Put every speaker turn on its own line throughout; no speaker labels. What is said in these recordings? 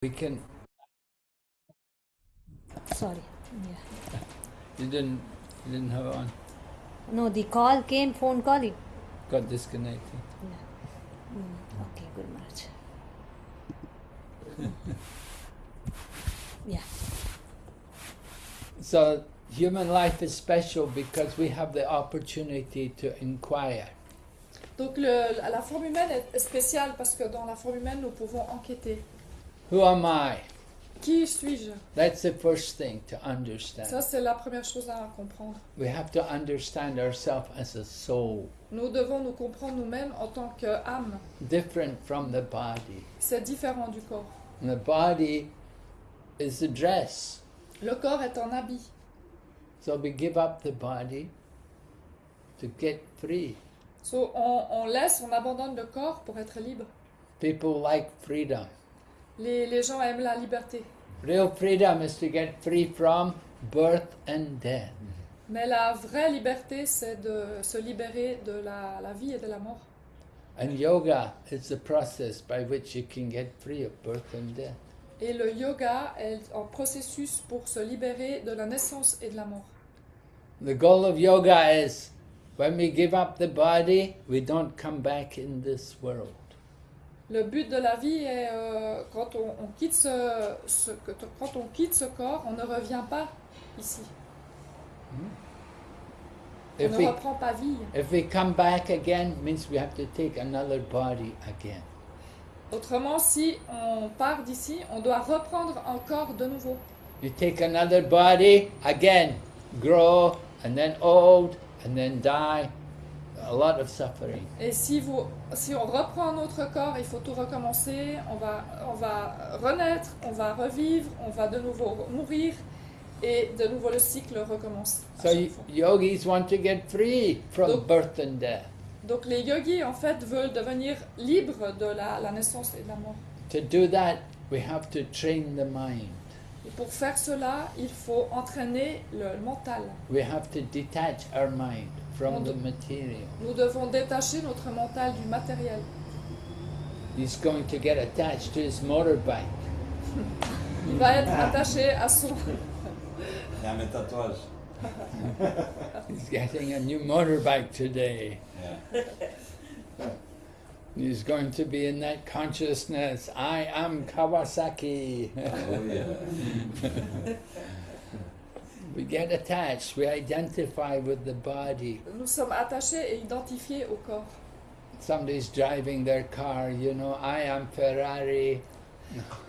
We can.
Sorry. Yeah.
You didn't have it on.
No, the call came, phone call. It.
Got disconnected.
Yeah. Okay, good much. Yeah.
So human life is special because we have the opportunity to inquire.
Donc la forme humaine est spéciale parce que dans la forme humaine, nous pouvons enquêter.
Who am I?
Qui suis-je?
That's the first thing to understand.
Ça, c'est la première chose à comprendre.
We have to understand ourselves as a soul,
Nous devons nous comprendre nous-mêmes en tant qu'âme.
different from the body.
C'est différent du corps.
And the body is the dress.
Le corps est un habit.
So we give up the body to get free.
So, on abandonne le corps pour être libre.
People like freedom.
Les gens aiment la liberté.
Real freedom is to get free from birth and death.
Mais la vraie liberté, c'est de se libérer de la vie et de la mort.
And yoga is the process by which you can get free of birth and death.
Et le yoga est un processus pour se libérer de la naissance et de la mort.
The goal of yoga is when we give up the body, we don't come back in this world.
Le but de la vie est quand on quitte quand on quitte ce corps, on ne revient pas ici. On ne reprend pas vie.
If we come back again, means we have to take another body again.
Autrement, si on part d'ici, on doit reprendre un corps de nouveau.
You take another body again, grow and then old and then die. A lot of suffering.
Et si on reprend un autre corps, il faut tout recommencer. On va renaître, on va revivre, on va de nouveau mourir et de nouveau le cycle recommence.
So yogis want to get free from birth and death.
Donc les yogis en fait veulent devenir libres de la naissance et de la mort.
To do that, we have to train the mind.
Et pour faire cela, il faut entraîner le mental.
We have to detach our mind from the material.
Nous devons détacher notre mental du matériel.
He's going to get attached to his motorbike.
Il va être attaché à son...
Il y a mes tatouages.
He's getting a new motorbike today.
Yeah.
He's going to be in that consciousness, I am Kawasaki.
Oh, yeah.
We get attached, we identify with the body.
Nous sommes attachés et identifiés au corps.
Somebody's driving their car, I am Ferrari.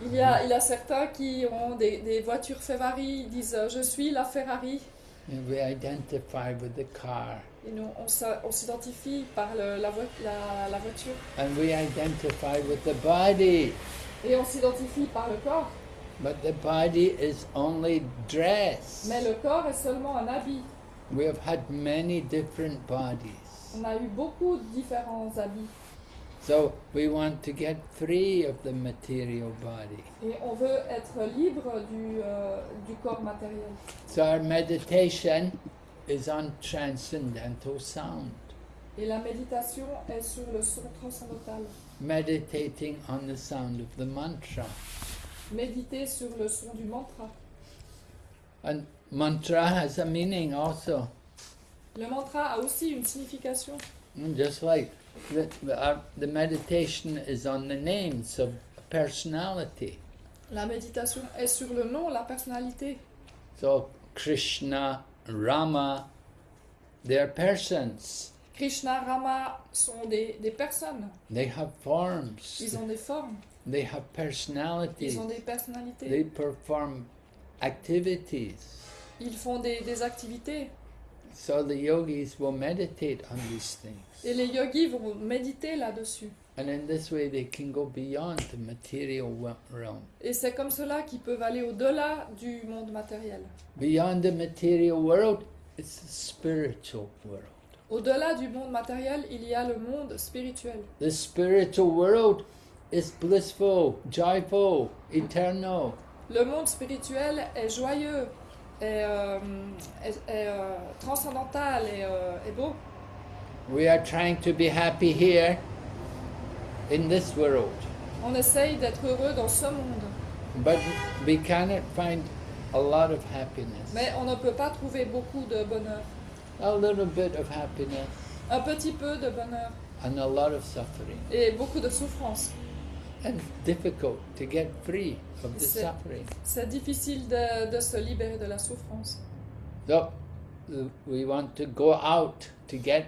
Il y a certains qui ont des voitures Ferrari, ils disent « Je suis la Ferrari ».
And we identify with the car.
Et nous, on s'identifie par la voiture.
And we identify with the body.
Et on s'identifie par le corps.
But the body is only dress.
Mais le corps est seulement un habit.
We have had many different bodies.
On a eu beaucoup de différents habits.
So we want to get free of the material body.
Et on veut être libre du corps matériel.
So our meditation is on transcendental sound.
Et la méditation est sur le son transcendantal.
Meditating on the sound of the mantra.
Méditer sur le son du mantra.
And mantra has a meaning also.
Le mantra a aussi une signification.
Just like the meditation is on the names of personality.
La méditation est sur le nom, la personnalité.
So Krishna, Rama, they are persons.
Krishna, Rama sont des personnes.
They have forms.
Ils ont des formes.
They have personalities.
Ils ont des personnalités.
They perform activities.
Ils font des activités.
So the yogis will meditate on these things.
Et les yogis vont méditer là-dessus.
And in this way they can go beyond the material realm.
Et c'est comme cela qu'ils peuvent aller au-delà du monde matériel.
Beyond the material world, it's the spiritual world.
Au-delà du monde matériel, il y a le monde spirituel.
The spiritual world is blissful, joyful, eternal.
Le monde spirituel est joyeux, est transcendantal et beau.
We are trying to be happy here in this world.
On essaye d'être heureux dans ce monde.
But we cannot find a lot of happiness.
Mais on ne peut pas trouver beaucoup de bonheur.
A little bit of happiness
Un petit peu de bonheur
and a lot of suffering.
et beaucoup de souffrance.
And difficult to get free of the
C'est-
suffering.
C'est difficile de se libérer de la souffrance.
So we want to go out to get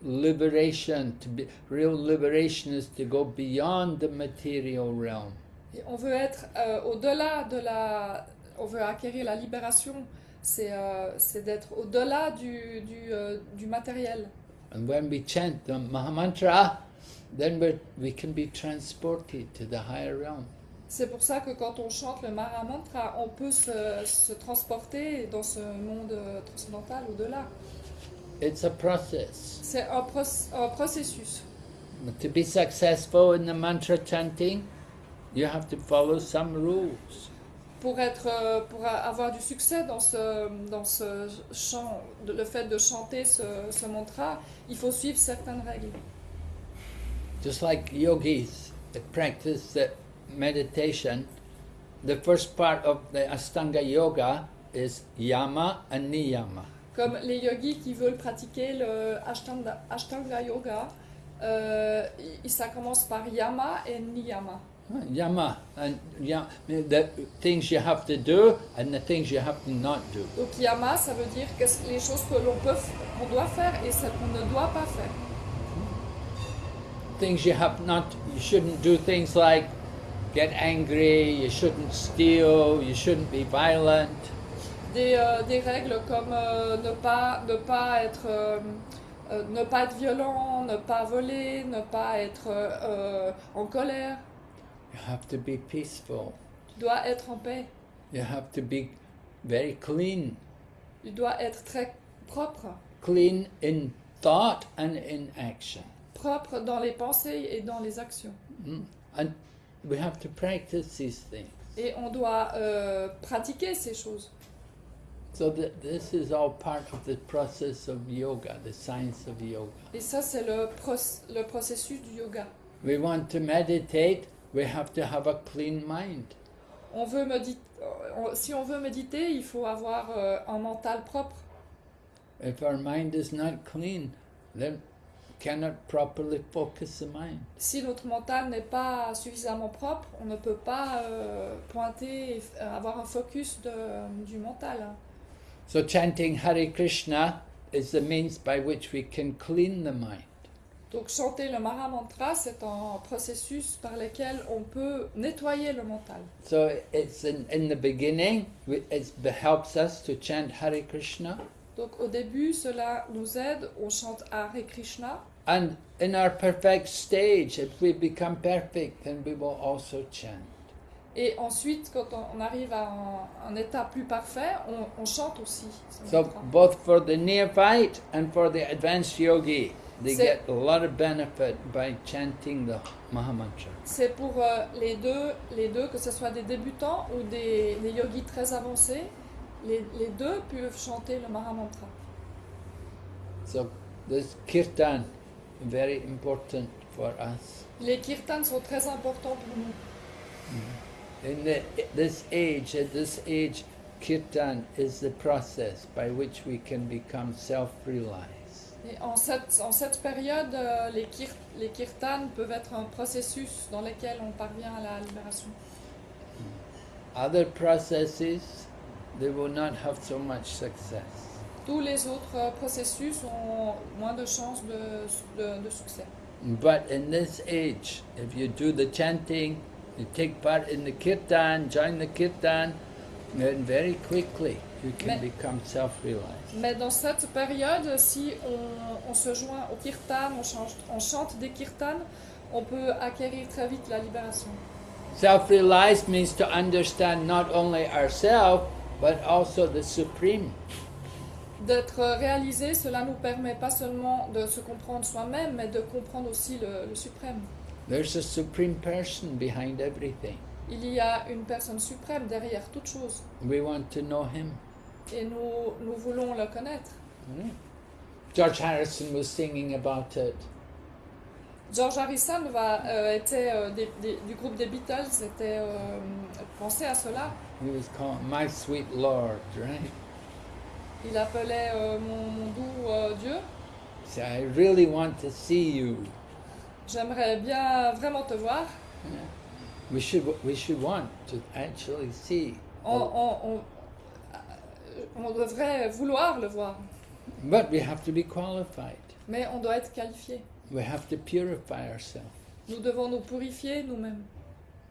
liberation. To be real liberation is to go beyond the material realm.
Et on veut être au-delà de la... On veut acquérir la libération. C'est d'être au-delà du matériel.
And when we chant the Mahamantra, then we can be transported to the higher realm.
C'est pour ça que quand on chante le Mahamantra, on peut se transporter dans ce monde transcendantal au-delà.
It's a process.
C'est un processus.
But to be successful in the mantra chanting, you have to follow some rules.
Pour avoir du succès dans ce chant, le fait de chanter ce mantra, il faut suivre certaines règles.
Just like yogis that practice the meditation, the first part of the Ashtanga Yoga is yama and niyama.
Comme les yogis qui veulent pratiquer le Ashtanga Yoga, ça commence par yama et niyama.
Yama, and the things you have to do and the things you have to not do.
Donc yama, ça veut dire que les choses que qu'on doit faire et celles qu'on ne doit pas faire.
Things you shouldn't do things like get angry, you shouldn't steal, you shouldn't be violent.
Des règles comme ne pas être violent, ne pas voler, ne pas être en colère.
You have to be peaceful.
Tu dois être en paix.
You have to be very clean.
Tu dois être très propre.
Clean in thought and in action.
Propre dans les pensées et dans les actions.
And we have to practice these things.
Et on doit pratiquer ces choses.
So this is all part of the process of yoga, the science of yoga.
Et ça, c'est le processus du yoga.
We want to meditate, we have to have a clean mind.
Si on veut méditer, il faut avoir un mental propre.
If our mind is not clean, then cannot properly focus the mind.
Si notre mental n'est pas suffisamment propre, on ne peut pas pointer et avoir un focus du mental.
So chanting Hare Krishna is the means by which we can clean the mind.
Donc chanter le Mahamantra, c'est un processus par lequel on peut nettoyer le mental.
So it's in the beginning, it helps us to chant Hare Krishna.
Donc au début, cela nous aide, on chante Hare Krishna.
And in our perfect stage, if we become perfect, then we will also chant.
Et ensuite, quand on arrive à un état plus parfait, on chante aussi. ce
So
mantra.
both for the neophyte and for the advanced yogi, they get a lot of benefit by chanting the Mahamantra.
C'est pour les deux, que ce soit des débutants ou des yogis très avancés, les deux peuvent chanter le Mahamantra.
So this kirtan, very important for us.
Les kirtans sont très importants pour nous.
In this age, kirtan is the process by which we can become self-realized.
Et en cette période, les kirtans peuvent être un processus dans lequel on parvient à la libération.
Other processes, they will not have so much success.
Tous les autres processus ont moins de chances de succès.
But in this age, if you do the chanting, you take part in the kirtan, join the kirtan, then very quickly you can become self-realized.
Mais dans cette période, si on se joint au kirtan, on chante des kirtans, on peut acquérir très vite la libération.
Self-realized means to understand not only ourselves, but also the Supreme.
D'être réalisé, cela nous permet pas seulement de se comprendre soi-même, mais de comprendre aussi le suprême.
There's a Supreme Person behind everything.
Il y a une personne suprême derrière toute chose.
We want to know Him.
Et nous voulons le connaître.
George Harrison was singing about it.
George Harrison était du groupe des Beatles, était pensé à cela.
He was called My Sweet Lord, right?
Il appelait mon doux Dieu.
So I really want to see you.
J'aimerais bien vraiment te voir.
We should want to actually see.
On devrait vouloir le voir,
But we have to be qualified.
mais on doit être qualifié.
We have to purify ourselves.
Nous devons nous purifier nous-mêmes.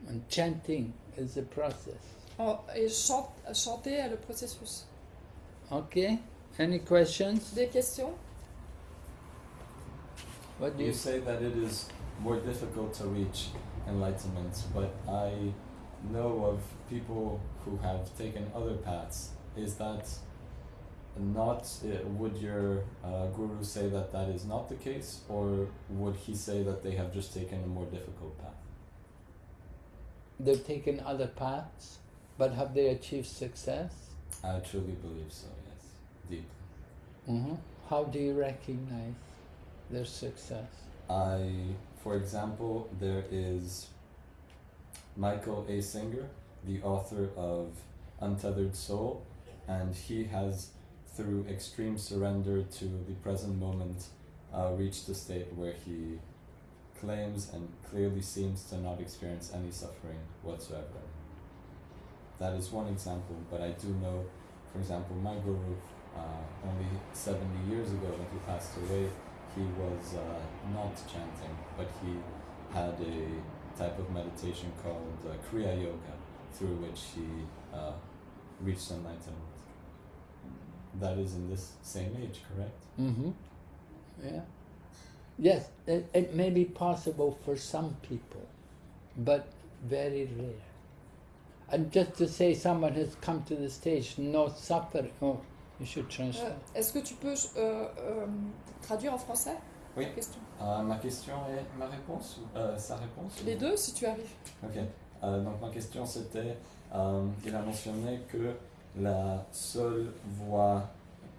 And chanting is the process.
Et chanter est le processus.
Okay? Any questions?
Des questions?
What do
You
you
say that it is more difficult to reach enlightenment, but I know of people who have taken other paths. Is that not, would your guru say that that is not the case, or would he say that they have just taken a more difficult path?
They've taken other paths, but have they achieved success?
I truly believe so, yes, deeply.
Mm-hmm. How do you recognize their success?
For example, there is Michael A. Singer, the author of Untethered Soul, and he has, through extreme surrender to the present moment, reached a state where he claims and clearly seems to not experience any suffering whatsoever. That is one example, but I do know, for example, my guru, only 70 years ago when he passed away, he was not chanting, but he had a type of meditation called Kriya Yoga, through which he reached enlightenment. That is in this same age, correct?
Mm-hmm. Yeah. Yes, it may be possible for some people, but very rare. And just to say someone has come to the stage, no suffering. Oh, you should translate.
Est-ce que tu peux traduire en français
Oui.
la question?
Ma question est ma réponse ou sa réponse?
Les deux, si tu arrives.
Ok. Donc ma question c'était, il a mentionné que la seule voie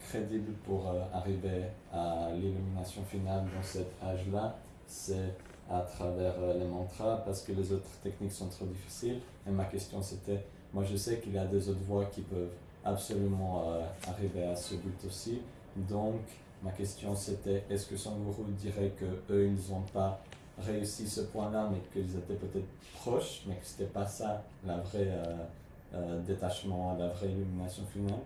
crédible pour arriver à l'illumination finale dans cet âge-là, c'est à travers les mantras, parce que les autres techniques sont trop difficiles. Et ma question c'était, moi je sais qu'il y a des autres voies qui peuvent absolument arriver à ce but aussi. Donc ma question c'était, est-ce que son gourou dirait que eux ils n'ont pas réussi ce point-là, mais qu'ils étaient peut-être proches, mais que c'était pas ça la vraie détachement, la vraie illumination finale?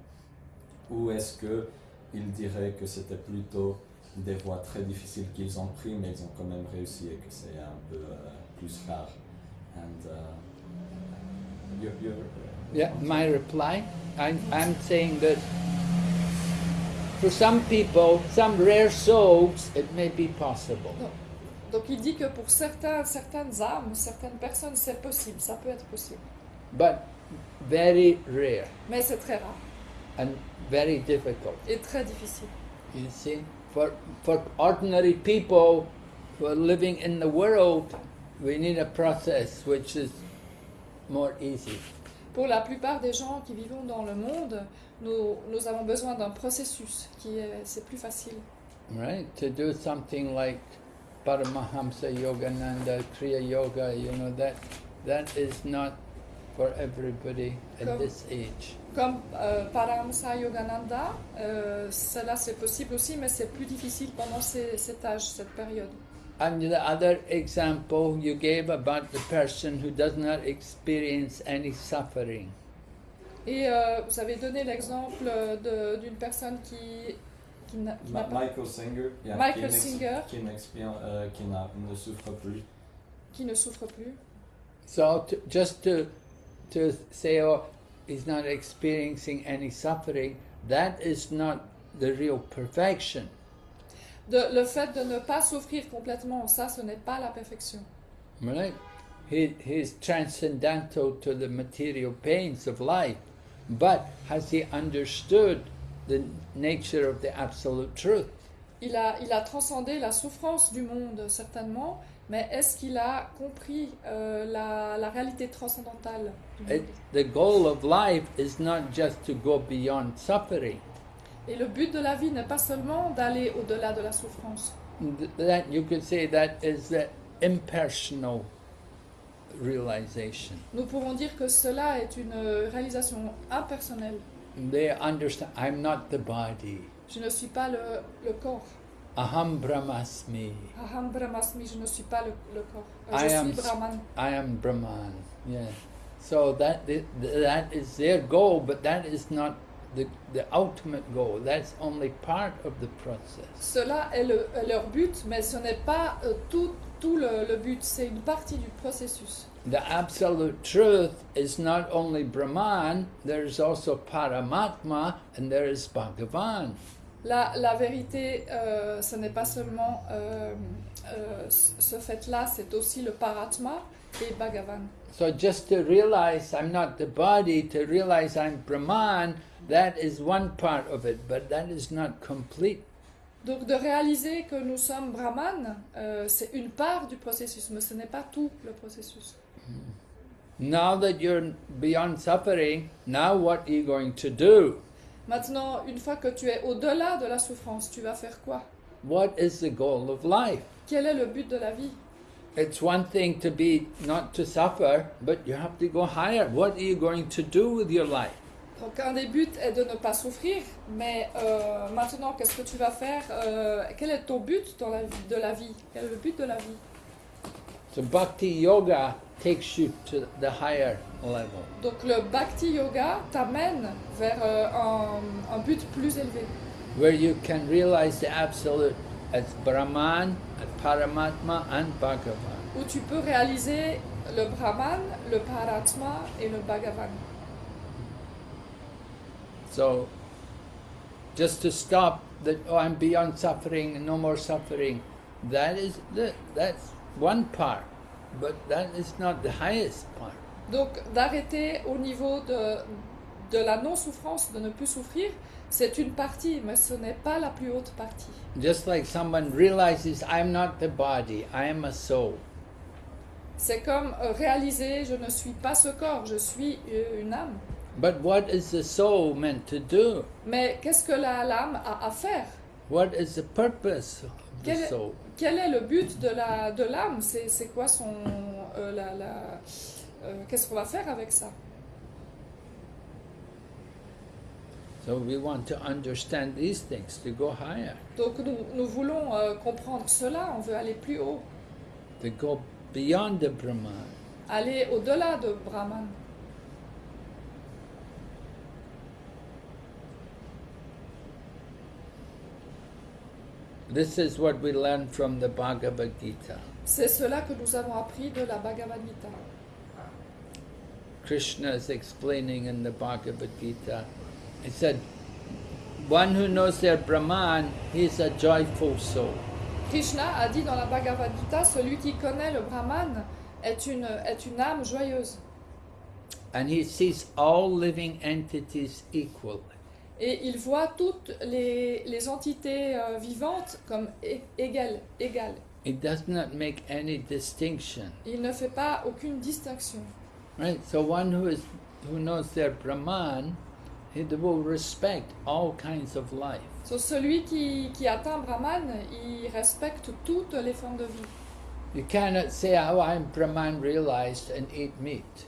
Ou est-ce que il dirait que c'était plutôt des voies très difficiles qu'ils ont pris, mais ils ont quand même réussi et que c'est un peu plus rare? And
Yeah, my reply, I'm saying that for some people, some rare souls, it may be possible.
Non. Donc il dit que pour certaines âmes, certaines personnes, c'est possible, ça peut être possible.
But very rare
Mais c'est très rare
and very difficult.
et très difficile.
You see, for ordinary people who are living in the world, we need a process which is more easy.
Pour la plupart des gens qui vivent dans le monde, nous avons besoin d'un processus c'est plus facile.
Right? To do something like Paramahamsa Yogananda, Kriya Yoga, that is not for everybody at this age.
Comme Paramahamsa Yogananda, cela c'est possible aussi, mais c'est plus difficile pendant cet âge, cette période.
And the other example you gave about the person who does not experience any suffering.
Et vous avez donné l'exemple d'une personne qui n'a pas...
Michael Singer, yeah,
Michael Singer.
Qui ne souffre plus.
Qui ne souffre plus.
So just to say, oh, he's not experiencing any suffering, that is not the real perfection.
Le fait de ne pas souffrir complètement, ça, ce n'est pas la perfection.
Right? He's transcendental to the material pains of life, but has he understood the nature of the absolute truth?
Il a transcendé la souffrance du monde, certainement, mais est-ce qu'il a compris la réalité transcendantale du monde?
The goal of life is not just to go beyond suffering.
Et le but de la vie n'est pas seulement d'aller au-delà de la souffrance.
that you could say that is the impersonal realization.
Nous pouvons dire que cela est une réalisation impersonnelle.
They understand, I'm not the body.
Je ne suis pas le corps.
Aham brahmasmi.
Aham brahmasmi, je ne suis pas le corps.
I
Je
am
suis Brahman.
I am Brahman. Yeah. So that is their goal, but that is not the ultimate goal. That's only part of the process.
Cela est leur but, mais ce n'est pas tout le but, c'est une partie du processus.
The absolute truth is not only Brahman, there is also Paramatma and there is Bhagavan.
La vérité, ce n'est pas seulement ce fait-là, c'est aussi le Paratma et Bhagavan.
So just to realize I'm not the body, to realize I'm Brahman, that is one part of it, but that is not complete.
Donc de réaliser que nous sommes Brahman, c'est une part du processus, mais ce n'est pas tout le processus.
Now that you're beyond suffering, now what are you going to do?
Maintenant, une fois que tu es au-delà de la souffrance, tu vas faire quoi?
What is the goal of life?
Quel est le but de la vie?
It's one thing to be not to suffer, but you have to go higher. What are you going to do with your life?
Donc un des buts est de ne pas souffrir, mais maintenant, qu'est-ce que tu vas faire? Quel est ton but dans de la vie? Quel est le but de la vie?
So Bhakti Yoga takes you to the higher level.
Donc le Bhakti Yoga t'amène vers un but plus élevé,
Where you can realize the Absolute as Brahman, as Paramatma and Bhagavan.
où tu peux réaliser le Brahman, le Paratma et le Bhagavan.
So, just to stop that, oh, I'm beyond suffering, no more suffering, that's one part, but that is not the highest part.
Donc d'arrêter au niveau de la non-souffrance, de ne plus souffrir, c'est une partie, mais ce n'est pas la plus haute partie.
Just like someone realizes, I'm not the body, I am a soul.
C'est comme réaliser, je ne suis pas ce corps, je suis une âme.
But what is the soul meant to do?
Mais qu'est-ce que l'âme a à faire?
What is the purpose of the soul?
Quel est le but de l'âme? C'est quoi son... qu'est-ce qu'on va faire avec ça?
So we want to understand these things to go higher,
Donc nous voulons comprendre cela, on veut aller plus haut,
to go beyond the Brahman.
aller au-delà de Brahman.
This is what we learn from the Bhagavad Gita.
C'est cela que nous avons appris de la Bhagavad Gita.
Krishna is explaining in the Bhagavad Gita. He said, one who knows their Brahman, he is a joyful soul.
Krishna a dit dans la Bhagavad Gita, celui qui connaît le Brahman est une âme joyeuse.
And he sees all living entities equally.
Et il voit toutes les entités vivantes comme égales.
It does not make any distinction.
Il ne fait pas aucune distinction.
Right? So one who knows their Brahman, he will respect all kinds of life.
So, celui qui atteint Brahman, il respecte toutes les formes de vie.
You cannot say, oh, I'm Brahman realized and eat meat.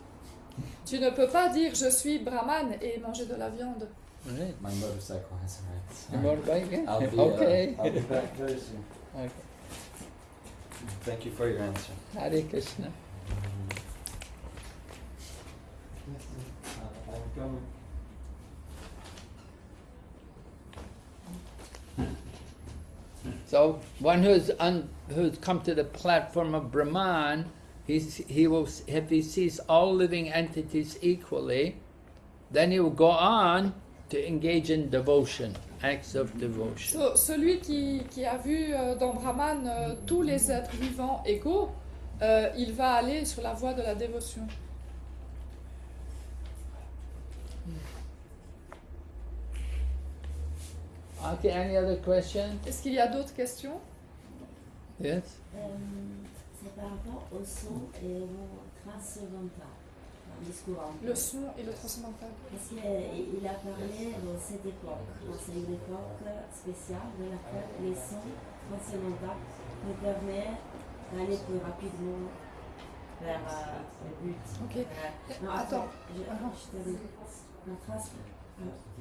Tu ne peux pas dire je suis Brahman et manger de la viande.
Right?
My motorcycle has arrived.
You motorbike again?
I'll be,
Okay.
I'll be back very soon.
Okay.
Thank you for your answer.
Hare Krishna.
I'm going.
So one who's come to the platform of Brahman, he will, if he sees all living entities equally, then he will go on to engage in devotion, acts of devotion.
So, celui qui a vu dans Brahman tous les êtres vivants égaux, il va aller sur la voie de la dévotion.
Okay, any other questions?
Est-ce qu'il y a d'autres questions?
Yes?
C'est par rapport au son et aux traces mentales. discours en
Le son et le transcendantal.
Parce qu'il a parlé de cette époque. C'est une époque spéciale dans laquelle les sons transcendantaux nous permettent d'aller plus rapidement vers le but.
Ok.
Non,
Attends.
je te dis. La trace.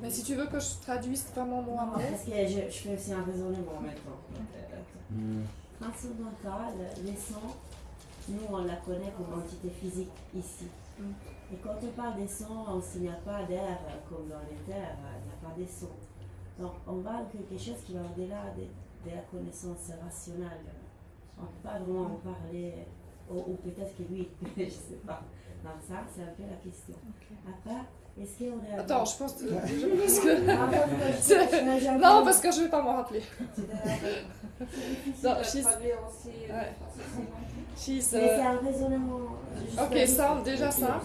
Mais si tu veux que je traduise vraiment mot à mot.
Parce que je fais aussi un raisonnement maintenant. Transcendantal, les sons, nous on la connaît comme entité physique ici. Et quand on parle des sons, il n'y a pas d'air comme dans les terres, il n'y a pas des sons. Donc on parle de quelque chose qui va au-delà de la connaissance rationnelle. On ne peut pas vraiment en parler, ou peut-être que oui, je ne sais pas. Donc ça, c'est un peu la question. Après, est-ce qu'on est...
Attends, je pense que...
Non,
Non, parce que je ne vais pas m'en rappeler. Non, she's...
Mais c'est un raisonnement...
Ok, sound, déjà ça.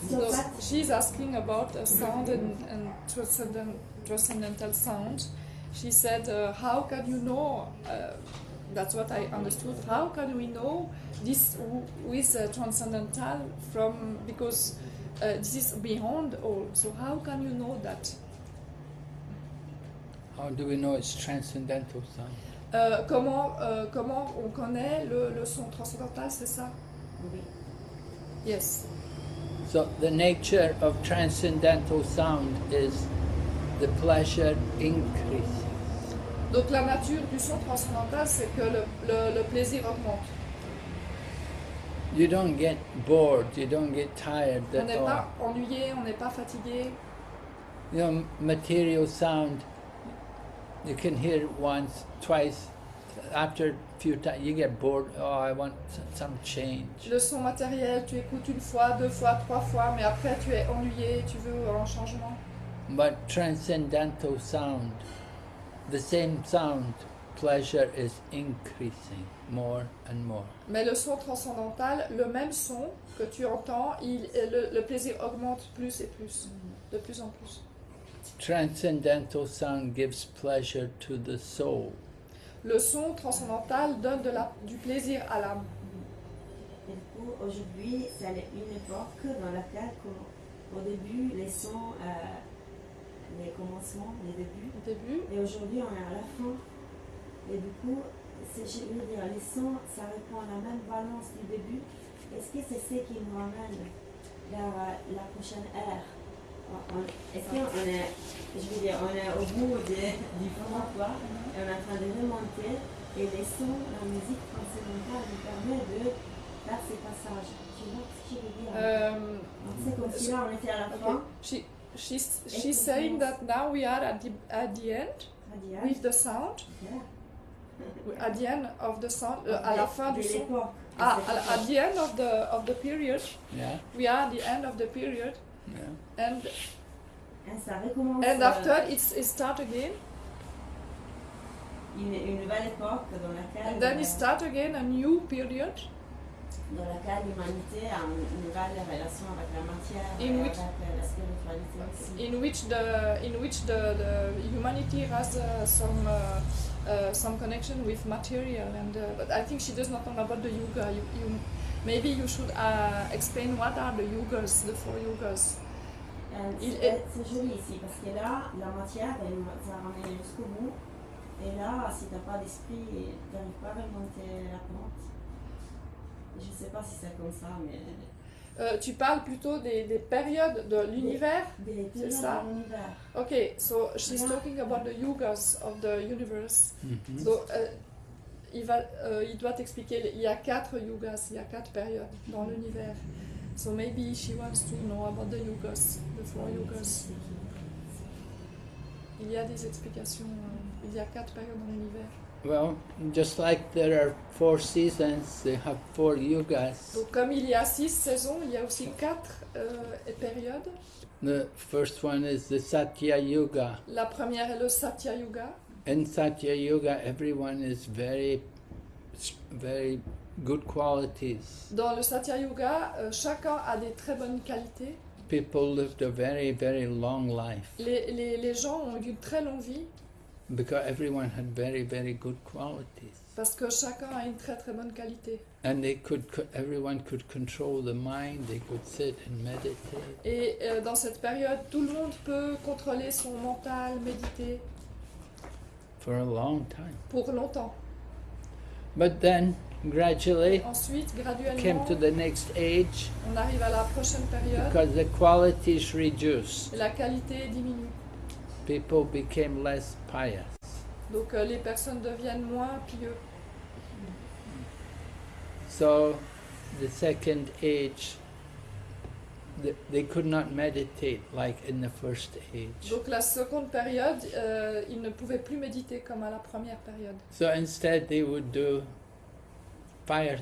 So,
So, she's asking about a sound and transcendental sound. She said, how can you know, that's what I understood, how can we know this with transcendental from, because this is beyond all, so how can you know that?
How do we know it's transcendental sound?
Comment on connaît le son transcendantal, c'est ça?
oui.
Yes.
So the nature of transcendental sound is the pleasure increasing.
Donc la nature du son transcendantal, c'est que le plaisir augmente.
You don't get bored, you don't get tired
On
at
n'est
all.
pas ennuyé, on n'est pas fatigué.
You know, material sound, you can hear it once, twice, after a few times you get bored. Oh, I want some change.
Le son matériel, tu écoutes une fois, deux fois, trois fois, mais après tu es ennuyé, tu veux un changement.
But transcendental sound, the same sound, pleasure is increasing more and more.
Mais le son transcendantal, le même son que tu entends, le plaisir augmente plus et plus, de plus en plus.
Transcendental sound gives pleasure to the soul.
Le son transcendantal donne du plaisir à l'âme.
Et du coup, aujourd'hui, c'est une époque dans laquelle, au début, les sons, les commencements, les débuts.
Au début,
Et aujourd'hui, on est à la fin. Et du coup, je veux dire, les sons, ça répond à la même balance du début. Est-ce que c'est ce qui nous ramène vers la prochaine ère? Est-ce qu'on est, je veux dire, on est au bout du fond, quoi, et on est en train de remonter, et les sons, la musique transcendantale nous permet de faire ces passages. Tu vois ce que je veux dire? Donc c'est comme si là, on était à la fin.
okay. She's saying that now we are at the end with the sound. At the end of the sound, à la fin du son. At the end of the period.
Yeah,
We are at the end of the period.
yeah.
Ça recommence.
And after it start again.
Une nouvelle époque dans laquelle.
And then it start again a new period.
Dans laquelle l'humanité a une nouvelle relation avec la matière,
In
avec
which-
la spiritualité aussi.
In which the humanity has some connection with material, and but I think she does not know about the yuga. Maybe you should explain what are the yugas, the 4 yugas.
C'est joli ici parce que là, la matière, elle nous a ramené jusqu'au bout. Et là, si tu n'as pas d'esprit, tu n'arrives pas à remonter la pente. Je ne sais pas si c'est comme ça, mais.
Tu parles plutôt des périodes de l'univers.
Des
C'est
périodes
ça?
dans l'univers.
Okay, so she's talking about the yugas of the universe.
Mhm.
So, il doit t'expliquer, il y a 4 yugas, il y a 4 périodes dans l'univers. So maybe she wants to know about the yugas, the 4 yugas. Il y a des explications, il y a 4 périodes dans l'univers.
Well, just like there are 4 seasons, they have 4 yugas.
Donc comme il y a 6 saisons, il y a aussi 4 périodes.
The first one is the Satya Yuga.
La première est le Satya Yuga.
In Satya Yuga, everyone is very good qualities.
Dans le Satya Yuga, chacun a des très bonnes qualités.
People lived a very long life
Les gens ont eu une très longue vie
because everyone had very good qualities.
Parce que chacun a une très très bonne qualité.
And everyone could control the mind, they could sit and meditate.
Et dans cette période, tout le monde peut contrôler son mental, méditer
For a long time.
pour longtemps.
But then, gradually,
Ensuite,
came
graduellement,
to the next age
on arrive à la prochaine période
because the qualities reduced.
et la qualité diminue.
People became less pious.
Donc les personnes deviennent moins pieux.
So, the second age, they could not meditate like in the first age.
Donc la seconde période, ils ne pouvaient plus méditer comme à la première période.
So instead, they would do fire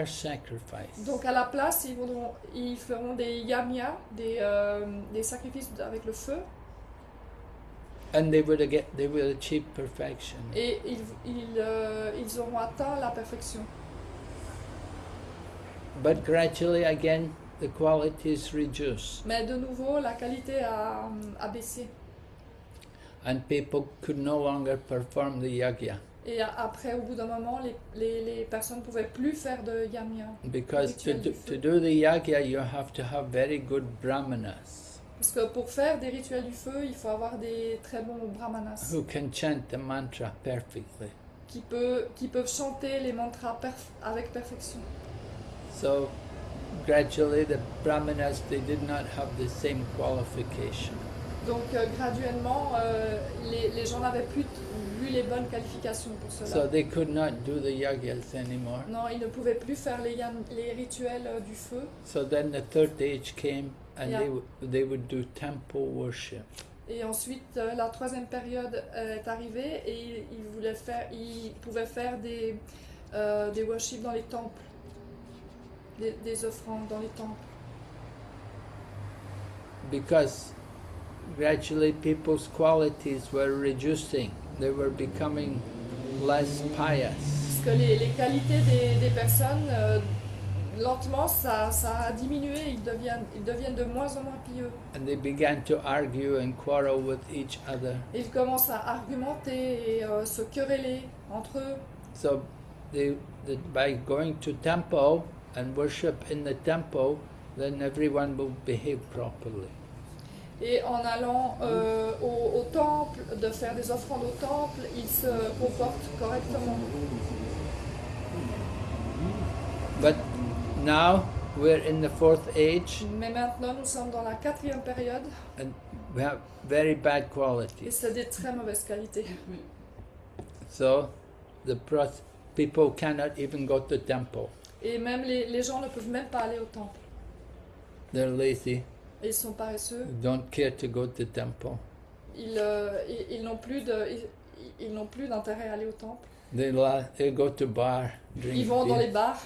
sacrifice.
Donc à la place, ils feront des yamyas, des sacrifices avec le feu,
And they would achieve perfection.
et ils auront atteint la perfection.
But gradually, again, the qualities reduced,
Mais de nouveau, la qualité a baissé.
and people could no longer perform the yajna
Et après, au bout d'un moment, les personnes ne pouvaient plus faire de yamya.
because
Rituel du feu.
to do the yajna, you have to have very good brahmanas
Parce que pour faire des rituels du feu, il faut avoir des très bons brahmanas
who can chant the mantra perfectly.
qui peuvent chanter les mantras avec perfection.
So gradually, the brahmanas, they did not have the same qualification.
Donc graduellement, les gens n'avaient plus eu les bonnes qualifications pour cela.
So they could not do the yajnas anymore.
Non, ils ne pouvaient plus faire les rituels du feu.
So then the third age came, and
Yeah.
they would do temple worship.
Et ensuite, la troisième période est arrivée et ils pouvaient faire des worships dans les temples, des offrandes dans les temples.
Because gradually people's qualities were reducing. They were becoming less pious.
Parce que les qualités des personnes, lentement, ça a diminué, ils deviennent de moins en moins pieux.
And they began to argue and quarrel with each other.
Ils commencent à argumenter et se quereller entre eux.
So by going to temple and worship in the temple, then everyone will behave properly.
Et en allant au temple, de faire des offrandes au temple, ils se comportent correctement.
But now we're in the fourth age,
Mais maintenant, nous sommes dans la quatrième période
and we have very bad
et
qualities.
c'est des très mauvaises qualités.
So people cannot even go to temple.
Et même les gens ne peuvent même pas aller au temple.
They're lazy.
Et ils sont paresseux.
Don't care to go to temple.
Ils n'ont plus d'intérêt à aller au temple.
They go to bar, drink
Ils vont dans
beer.
les bars.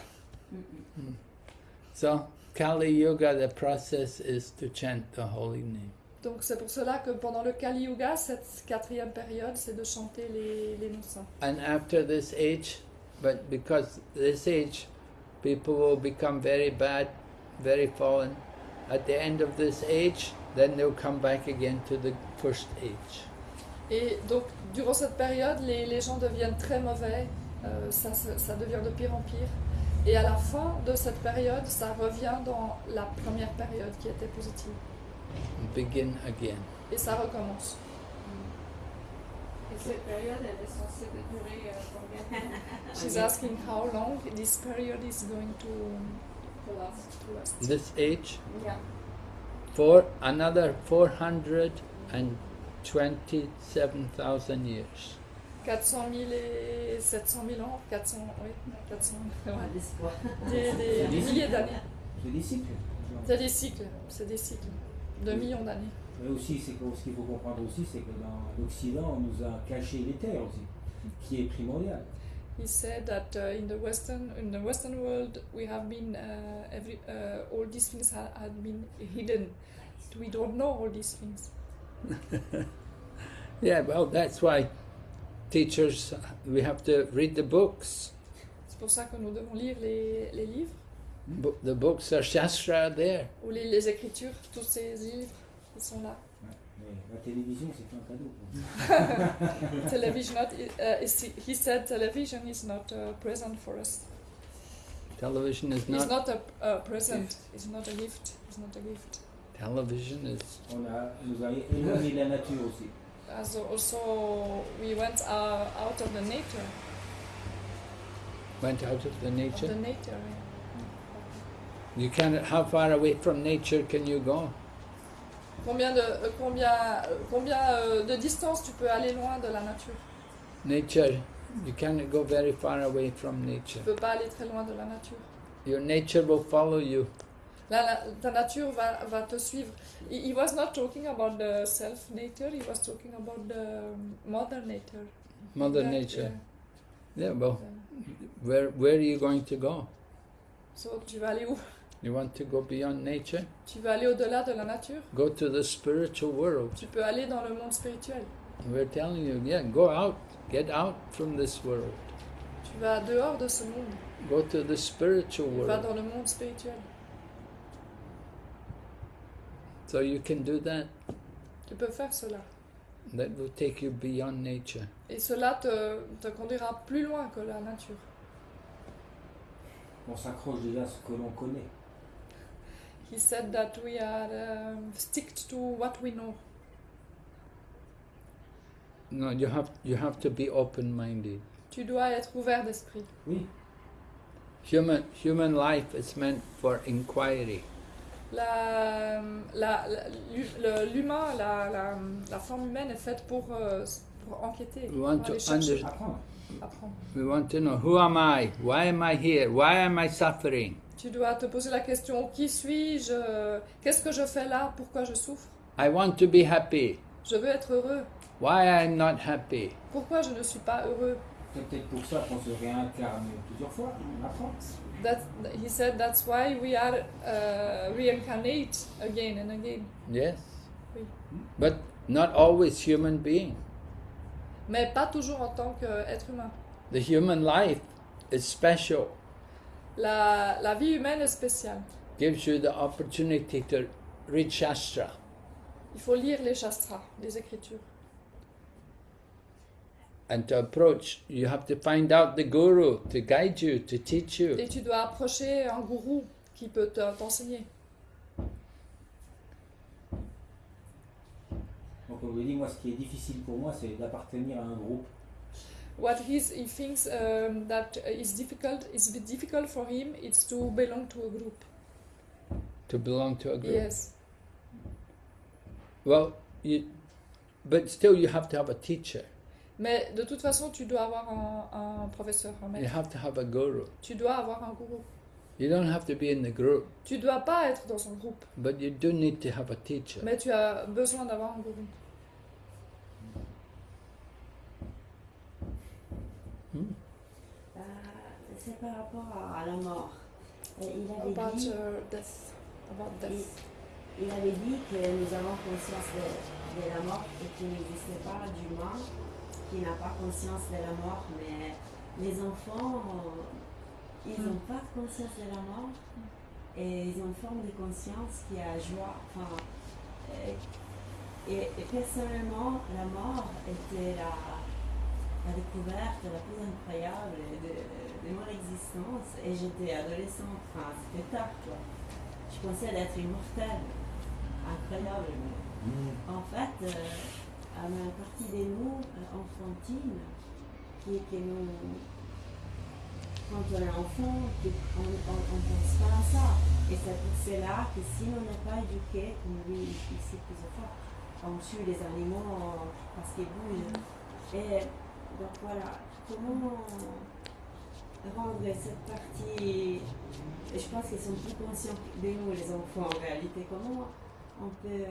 So Kali Yuga, the process is to chant the holy name.
Donc c'est pour cela que pendant le Kali Yuga, cette quatrième période, c'est de chanter les noms saints.
And after this age, but because this age, people will become very bad, very fallen. At the end of this age, then they'll come back again to the first age.
Et donc durant cette période, les gens deviennent très mauvais, ça devient de pire en pire. Et à la fin de cette période, ça revient dans la première période qui était positive.
Begin again.
Et ça recommence.
Et cette période, elle est censée durer combien de temps?
She's asking how long this period is going to last.
This age,
Yeah.
for another 427,000 years.
400 000 et 700 000 ans, 400, oui, 400, ouais.
L'espoir.
Des milliers d'années.
C'est des cycles.
C'est des cycles de millions d'années.
Mais aussi, ce qu'il faut comprendre aussi, c'est que dans l'Occident, on nous a caché les terres aussi, qui est primordial.
He said that in the Western world we have been all these things had been hidden. We don't know all these things.
Yeah, well, that's why teachers, we have to read the books.
C'est pour ça que nous devons lire les livres
The books are Shastra there.
ou les écritures, tous ces livres. Ils sont là.
Ouais, mais la télévision, c'est un cadeau.
Television he said television is not present for us.
Television is
It's
not.
not a present. It's not a gift. It's not a gift.
Television is.
Nous a éloigné de la nature aussi.
Also, we went out of the nature.
Went out of the
Of
nature.
the nature.
You can. How far away from nature can you go?
Combien de distance tu peux aller loin de la nature?
Nature. You cannot go very far away from nature.
Tu peux pas aller très loin de la nature.
Your nature will follow you.
Ta nature va te suivre. He was not talking about the self-nature, he was talking about the mother nature.
Mother
That,
nature.
yeah.
Yeah. Well, where are you going to go?
So, tu vas aller où?
You want to go beyond nature?
Tu vas aller au-delà de la nature?
Go to the spiritual world.
Tu peux aller dans le monde spirituel.
We're telling you, yeah, go out. Get out from this world.
Tu vas dehors de ce monde.
Go to the spiritual
Tu vas
world.
dans le monde spirituel.
So you can do that.
Tu peux faire cela.
That will take you beyond nature.
Et cela te conduira plus loin que la nature.
On s'accroche déjà à ce que l'on connaît.
He said that we are stick to what we know.
No, you have to be open-minded.
Tu dois être ouvert d'esprit.
Oui,
Human life is meant for inquiry.
L'humain, la forme humaine est faite pour enquêter,
We want
pour
to
aller chercher,
apprendre.
apprendre.
We want to know, who am I? Why am I here? Why am I suffering?
Tu dois te poser la question, qui suis-je? Qu'est-ce que je fais là? Pourquoi je souffre?
I want to be happy.
Je veux être heureux.
Why I'm not happy?
Pourquoi je ne suis pas heureux?
C'est peut-être pour ça qu'on se réincarne plusieurs fois. On apprend.
He said that's why we are reincarnate again and again.
Yes.
Oui.
But not always human being.
Mais pas toujours en tant qu'être humain.
The human life is special.
La vie humaine est spéciale.
Gives you the opportunity to read Shastra.
Il faut lire les shastras, les écritures.
And to approach, you have to find out the guru to guide you, to teach you.
Et tu dois approcher un gourou qui peut t'enseigner.
Donc on lui dit, moi ce qui est difficile pour moi, c'est d'appartenir à un groupe.
What he thinks that is difficult for him, it's to belong to a group.
To belong to a group.
Yes.
Well, but still you have to have a teacher.
Mais de toute façon, tu dois avoir un professeur, un
You
maître.
have to have a guru.
Tu dois avoir un gourou.
You don't have to be in the group,
Tu dois pas être dans un groupe,
but you do need to have a teacher.
mais tu as besoin d'avoir un gourou.
C'est par rapport à la mort. Il avait
About
dit,
death. About death.
il avait dit que nous avons conscience de la mort et qu'il n'existe pas d'humain qui n'a pas conscience de la mort, mais les enfants, ils n'ont pas conscience de la mort et ils ont une forme de conscience qui a joie. Enfin, et personnellement, la mort était la découverte la plus incroyable de mon existence et j'étais adolescente, enfin c'était tard quoi. Je pensais d'être immortelle, incroyable. Mais en fait, à une partie de nous enfantine, qui nous, quand on est enfant, on ne pense pas à ça. Et c'est pour cela que si on n'est pas éduqué, comme lui ici plusieurs fois, on tue les animaux parce qu'ils bougent. Et donc voilà, comment rendre cette partie, et je pense qu'ils sont plus conscients de nous les enfants en réalité, comment on peut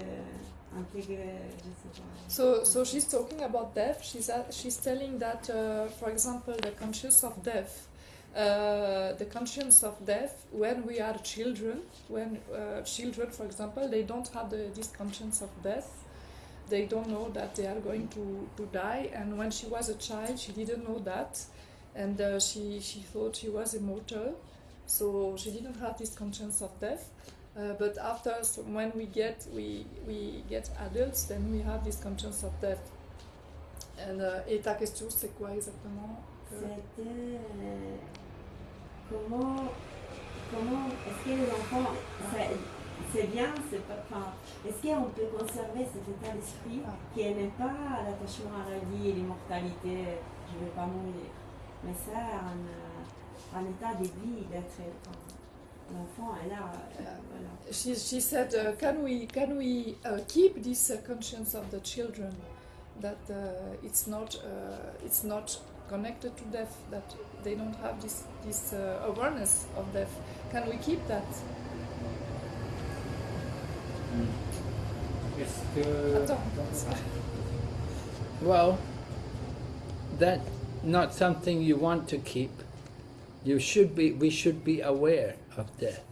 intégrer, je sais pas.
So she's talking about death. She's telling that, for example, the conscience of death. When we are children, children, for example, they don't have this conscience of death. They don't know that they are going to die. And when she was a child, she didn't know that. And she thought she was immortal. So she didn't have this conscience of death. But after, so when we get adults, then we have this conscience of death. Et ta question, c'est quoi exactement?
C'était comment est-ce que les enfants, c'est bien, c'est pas, enfin, est-ce qu'on peut conserver cet état d'esprit qui n'est pas l'attachement à la vie et l'immortalité, je ne vais pas mourir, mais ça, un état de vie, d'être l'enfant est là, voilà.
She said, can we keep this conscience of the children that it's not connected to death, that they don't have this awareness of death? Can we keep that?
Est-ce que...
Attends.
Well, that's not something you want to keep. We should be aware of death.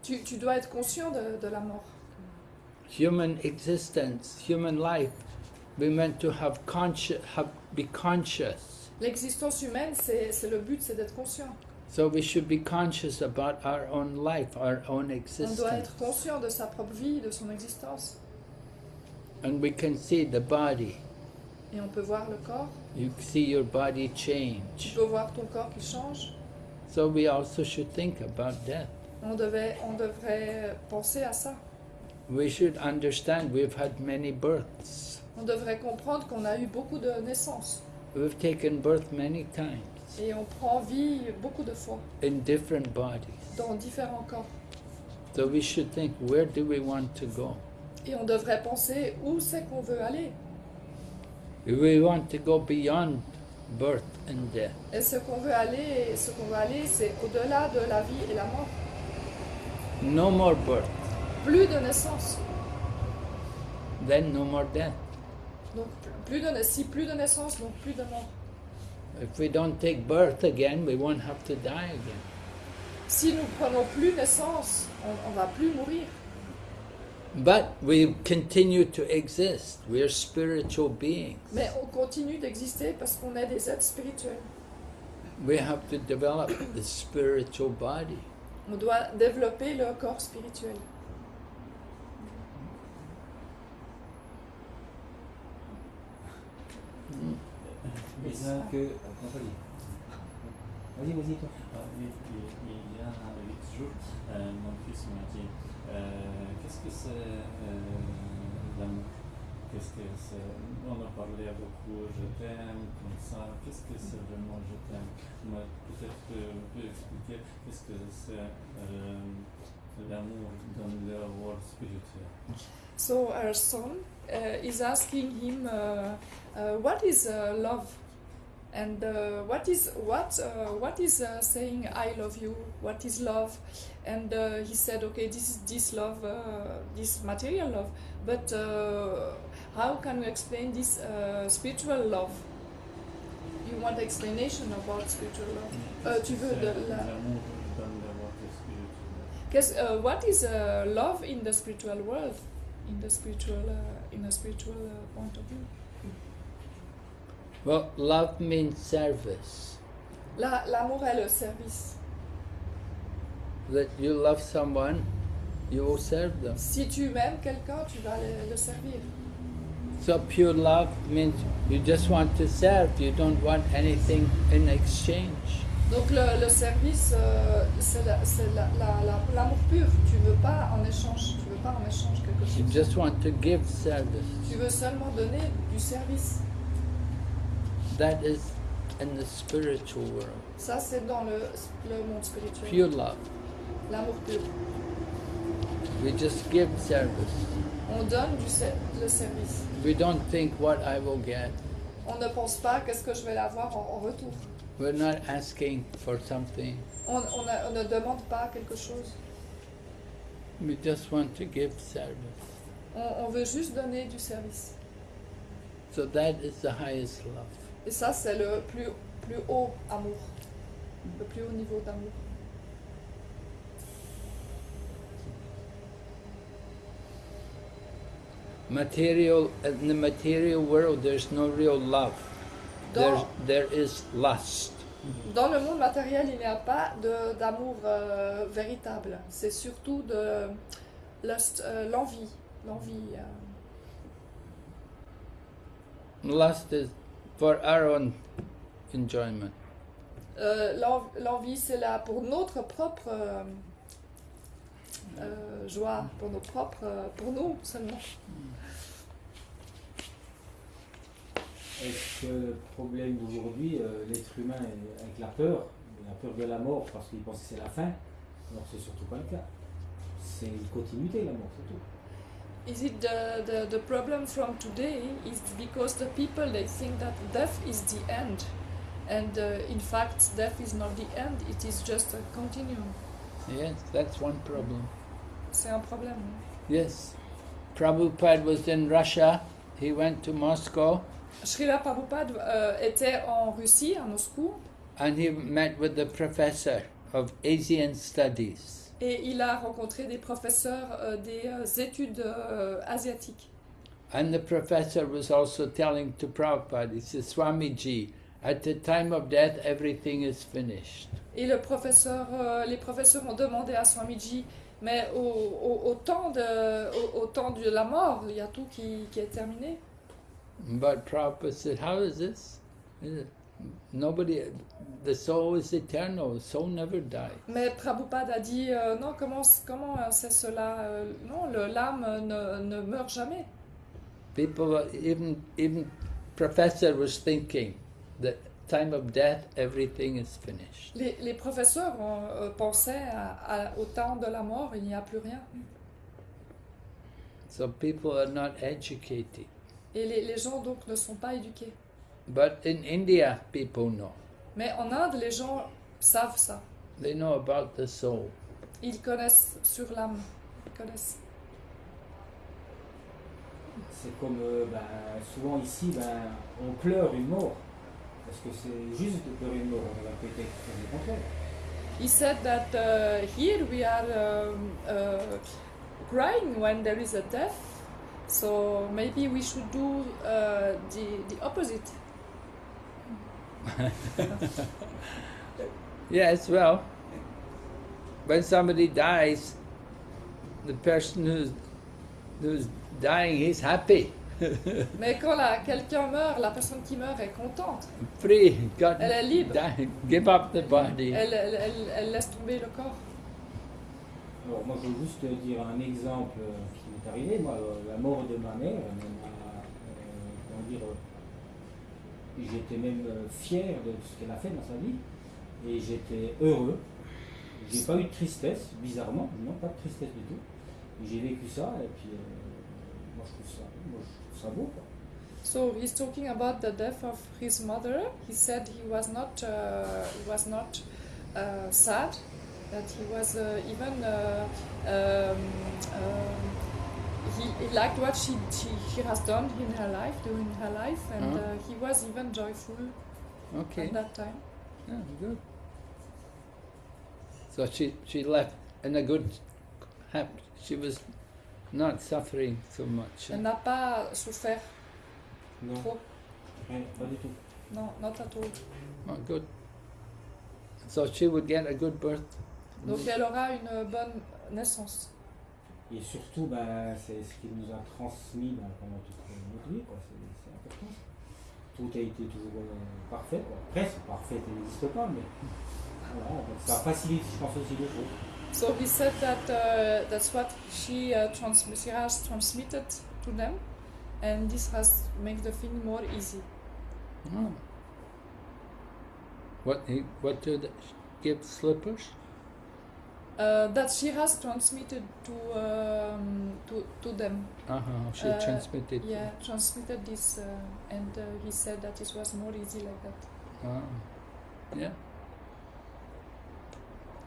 Tu dois être conscient de la mort.
Human existence, human life, we meant to be conscious.
L'existence humaine, c'est le but, c'est d'être conscient.
So we should be conscious about our own life, our own
On
existence.
doit être conscient de sa propre vie, de son existence.
And we can see the body.
Et on peut voir le corps.
You see your body
Tu
change.
peux voir ton corps qui change.
So we also should think about death.
On devrait penser à ça.
We should understand we've had many births.
On devrait comprendre qu'on a eu beaucoup de naissances.
We've taken birth many times
Et on prend vie beaucoup de fois
in different bodies.
dans différents corps.
So we should think, where do we want to go?
Et on devrait penser où c'est qu'on veut aller.
We want to go beyond birth and death.
Et ce qu'on veut aller, c'est au-delà de la vie et la mort.
No more birth,
Plus de naissance.
then no more death.
Donc si plus de naissance, donc plus de mort.
If we don't take birth again, we won't have to die again.
Si nous prenons plus naissance, on va plus mourir.
But we continue to exist. We are spiritual beings.
Mais on continue d'exister parce qu'on est des êtres spirituels.
We have to develop the spiritual body.
On doit développer le corps spirituel.
Est-ce que... Vas-y, toi.
Il y a 8 jours, mon fils m'a dit qu'est-ce que c'est l'amour? Qu'est-ce que c'est? On a parlé beaucoup, je t'aime, comme ça. Qu'est-ce que c'est vraiment je t'aime? Peut-être que vous pouvez expliquer qu'est-ce que c'est l'amour dans le world spirituel.
So our son is asking him, what is love, and what is saying I love you? What is love? And he said, okay, this is this love, this material love, but how can we explain this spiritual love? You want explanation about spiritual love? Tu veux de la...
L'amour dans le world spirituel.
What is love in the spiritual world? In a spiritual point of view.
Well, love means service.
L'amour est le service.
That you love someone, you will serve them.
Si tu aimes quelqu'un, tu vas le servir.
So pure love means you just want to serve. You don't want anything in exchange.
Donc le service, c'est l'amour pur. Tu veux pas en échange quelque
You
chose.
just want to give service.
Tu veux seulement donner du service.
That is in the spiritual world.
Ça, c'est dans le monde spirituel.
Pure love.
L'amour pur.
We just give service.
On donne le service.
We don't think what I will get.
On ne pense pas qu'est-ce que je vais avoir en retour.
We're not asking for something.
On ne demande pas quelque chose.
We just want to give service.
On veut juste donner du service.
So that is the highest love.
Et ça, c'est le plus haut amour. Le plus haut niveau d'amour.
In the material world, there's no real love.
Dans,
There is lust.
Dans le monde matériel, il n'y a pas d'amour véritable. C'est surtout de l'envie. L'envie.
Lust is for our own enjoyment.
L'envie, c'est là pour notre propre joie, pour nous seulement.
Est-ce que le problème d'aujourd'hui, l'être humain est avec la peur de la mort parce qu'il pense que c'est la fin? Alors c'est surtout pas le cas. C'est une continuité la mort, c'est tout.
Is it the problem from today is because the people they think that death is the end, and in fact death is not the end, it is just a continuum.
Yes, that's one problem.
C'est un problème.
Yes. Prabhupada was in Russia. He went to Moscow
Srila Prabhupada était en Russie, à Moscou,
and he met with the professor of Asian studies.
et il a rencontré des professeurs des études asiatiques.
And the professor was also telling to Prabhupada, he says, Swamiji, at the time of death everything is finished.
Et les professeurs ont demandé à Swamiji, mais au temps de la mort, il y a tout qui est terminé.
But Prabhupada said, how is this? Nobody, the soul is eternal, the soul never dies.
Mais Prabhupada a dit, non, comment c'est cela? Non, l'âme ne meurt jamais.
People, even professor was thinking, the time of death, everything is finished.
Les professeurs pensaient au temps de la mort, il n'y a plus rien.
So people are not educated.
Et les gens donc ne sont pas éduqués.
But in India, people know.
Mais en Inde, les gens savent ça.
They know about the soul.
Ils connaissent sur l'âme. Ils connaissent.
C'est comme souvent ici, on pleure une mort. Parce que c'est juste de pleurer une mort, on va peut-être faire le contraire.
He said that here we are crying when there is a death. So maybe we should do the opposite.
Yes, well, when somebody dies, the person who's dying, he's happy.
Mais quand quelqu'un meurt, la personne qui meurt est contente.
Free, God,
Elle est libre.
give up the body.
Elle laisse tomber le corps.
Alors moi je veux juste dire un exemple qui m'est arrivé. Moi, la mort de ma mère, j'étais même fier de ce qu'elle a fait dans sa vie et j'étais heureux. J'ai pas eu de tristesse, bizarrement, non, pas de tristesse du tout. J'ai vécu ça et puis moi je trouve ça beau, quoi.
So he's talking about the death of his mother. He said he was not sad, that he was he liked what she has done in her life, during her life, and he was even joyful at that time.
Yeah, good. So she left in a good, happy. She was not suffering so much.
Elle n'a pas souffert
Non,
trop.
rien, pas du tout.
Non, not at all.
Oh, good. So she would get a good birth.
Donc elle aura une bonne naissance.
Et surtout, c'est ce qu'il nous a transmis pendant toute notre vie, quoi. C'est important. Tout a été toujours parfait, quoi. Presque parfait, il n'existe pas, mais voilà, donc ça facilite, je pense, aussi les choses.
So he said that that's what she has transmitted to them, and this has made the thing more easy.
Oh. What do they give slippers?
That she has transmitted to them.
She transmitted.
Yeah, transmitted this, and he said that it was more easy like that.
Yeah.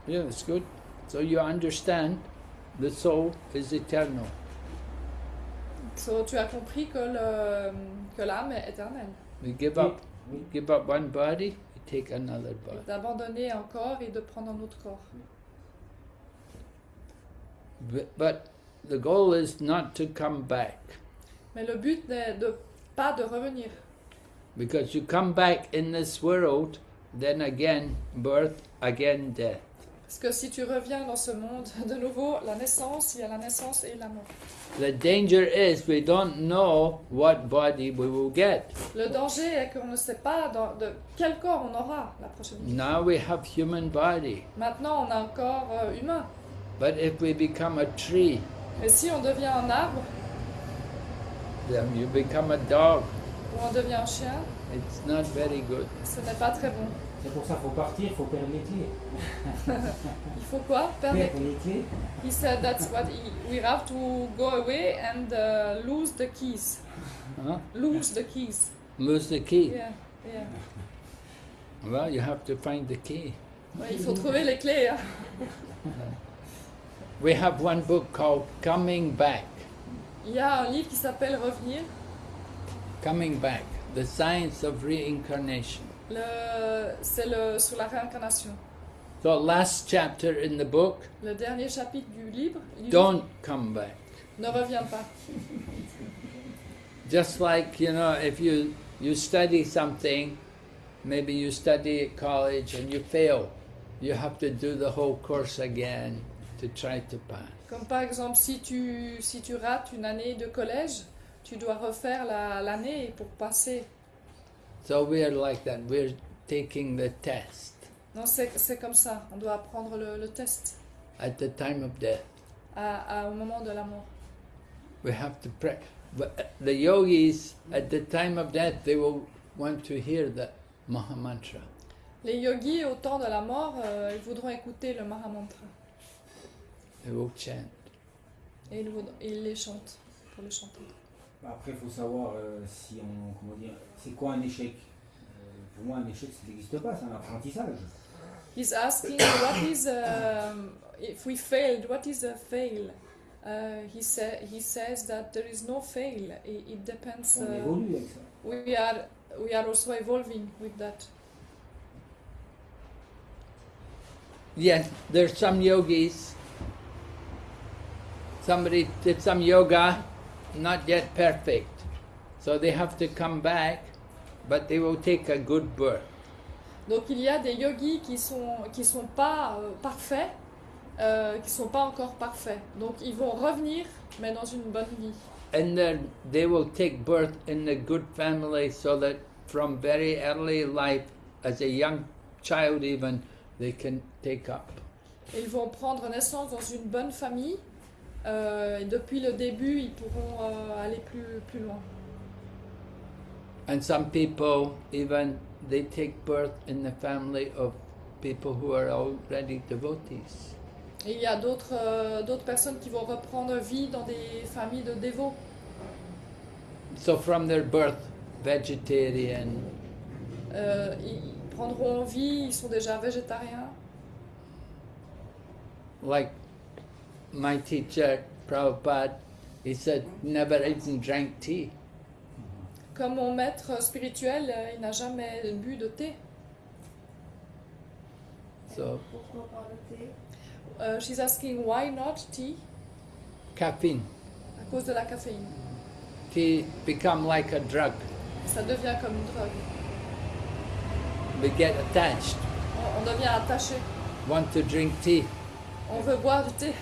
Yeah, it's good. So you understand, the soul is eternal.
So tu as compris que l'âme est éternelle.
We give up one body, we take another body.
D'abandonner un corps et de prendre un autre corps.
But the goal is not to come back.
Mais le but n'est pas de revenir.
Because you come back in this world then again birth, again death.
Parce que si tu reviens dans ce monde, de nouveau, la naissance, il y a la naissance et la mort.
The danger is we don't know what body we will get.
Le danger est qu'on ne sait pas de quel corps on aura la prochaine vie.
Now we have human body,
Maintenant, on a un corps humain.
but if we become a tree,
Mais si on devient un arbre,
then you become a dog.
ou on devient un chien,
It's not very good.
ce n'est pas très bon.
C'est pour ça qu'il faut partir, il faut perdre les clés.
Il faut quoi? Perdre les...
Perdre les clés.
He said that's what we have to go away and lose the keys.
Huh?
Lose the keys.
Lose the key.
Yeah, yeah.
Well, you have to find the key.
Ouais, il faut trouver les clés. Hein.
We have one book called Coming Back.
Il y a un livre qui s'appelle Revenir.
Coming Back, the science of reincarnation.
C'est sur la réincarnation.
So last chapter in the book,
Le dernier chapitre du livre.
don't come back.
Ne reviens pas.
Just like, if you study something, maybe you study at college and you fail, you have to do the whole course again to try to pass.
Comme par exemple, si tu rates une année de collège, tu dois refaire l'année pour passer.
So we are like that. We're taking the test
Non, c'est comme ça. On doit prendre le test
at the time of death.
au moment de la mort.
We have to pray. But the yogis, at the time of death, they will want to hear the Maha Mantra.
Les yogis, au temps de la mort, ils voudront écouter le Mahamantra.
They will chant.
Et ils les chantent, pour le chanter.
Après, il faut savoir si on. Comment dire. C'est quoi un échec? Pour moi, un échec, ça n'existe pas, c'est un apprentissage.
He's asking what is if we failed, what is a fail? He says that there is no fail. It depends.
On évolue avec ça.
We are also evolving with that.
Yes, there's some yogis. Somebody did some yoga, not yet perfect. So they have to come back, but they will take a good birth.
Donc il y a des yogis qui sont pas parfaits, qui sont pas encore parfaits. Donc ils vont revenir, mais dans une bonne vie.
And then they will take birth in a good family so that from very early life, as a young child even, they can take up.
Et ils vont prendre naissance dans une bonne famille, et depuis le début, ils pourront aller plus loin.
And some people even, they take birth in the family of people who are already devotees.
Et il y a d'autres personnes qui vont reprendre vie dans des familles de dévots.
So from their birth, vegetarian,
Ils prendront vie, ils sont déjà végétariens.
like my teacher, Prabhupada, he said, never even drank tea.
Comme mon maître spirituel, il n'a jamais bu de thé.
So
Pourquoi pas le thé?
She's asking why not tea?
caffeine,
À cause de la caféine.
tea become like a drug.
Ça devient comme une drogue.
We get attached,
On devient attaché.
want to drink tea.
On veut boire du thé.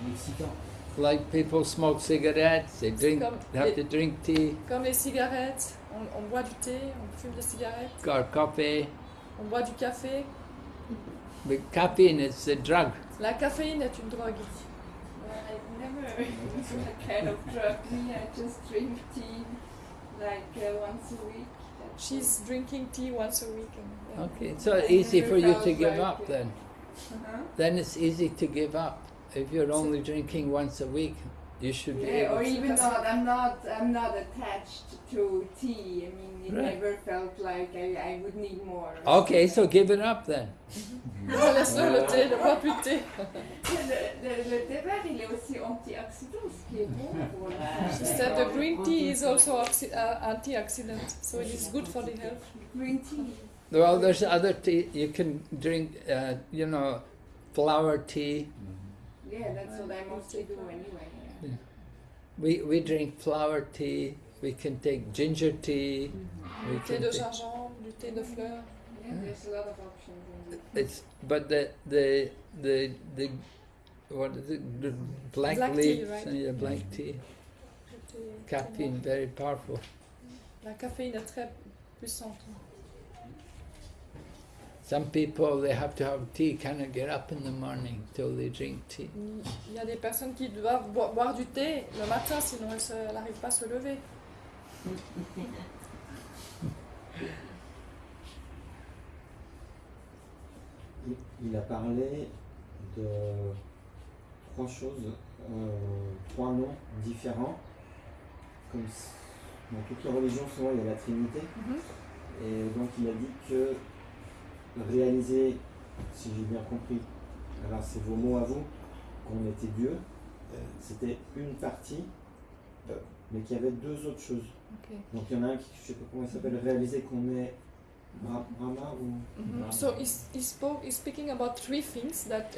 Un excitant.
Like people smoke cigarettes, they have to drink tea
Comme les cigarettes. On boit du thé, on fume des cigarettes.
or coffee.
On boit du café.
But caffeine is a drug.
La caféine est une drogue.
Well, I've never used a kind of drug. Me, I just drink tea like once a week. That's
She's drinking tea once a week. And,
Okay, so easy for you to
Sounds
give
like
up
it.
then.
it. Uh-huh.
Then it's easy to give up. If you're only drinking once a week, you should be
Yeah,
able
or
to.
even not. I'm not attached to tea. I mean, it
Right.
never felt like I would need more.
Okay, so give it up then.
laisse-le le thé, ne bois plus de thé.
Le thé vert, il est aussi antioxydant, ce qui est bon pour la.
She said the green tea is also antioxidant, so it is good for the health.
Green tea.
Well, there's other tea. You can drink, flower tea.
Yeah, that's what I mostly do anyway.
We drink flower tea. We can take ginger tea. We
Du thé
can
de
take,
gingembre, du thé de fleurs.
Yeah, There's a lot of options indeed.
It's but the what is it? The black
Black tea,
leaves,
right?
yeah, black tea, caffeine, very powerful.
La caféine est très puissante.
Some people they have to have tea, cannot get up in the morning till they drink tea.
Il y a des personnes qui doivent boire du thé le matin, sinon elles n'arrivent pas à se lever.
Il a parlé de trois choses, trois noms différents. Comme dans toutes les religions, souvent il y a la Trinité. Et donc il a dit que réaliser, si j'ai bien compris, alors c'est vos mots à vous, qu'on était Dieu, c'était une partie, mais qu'il y avait deux autres choses.
Okay.
Donc il y en a un qui, je ne sais pas comment il s'appelle, réaliser qu'on est Brahma ou...
So he's speaking about three things that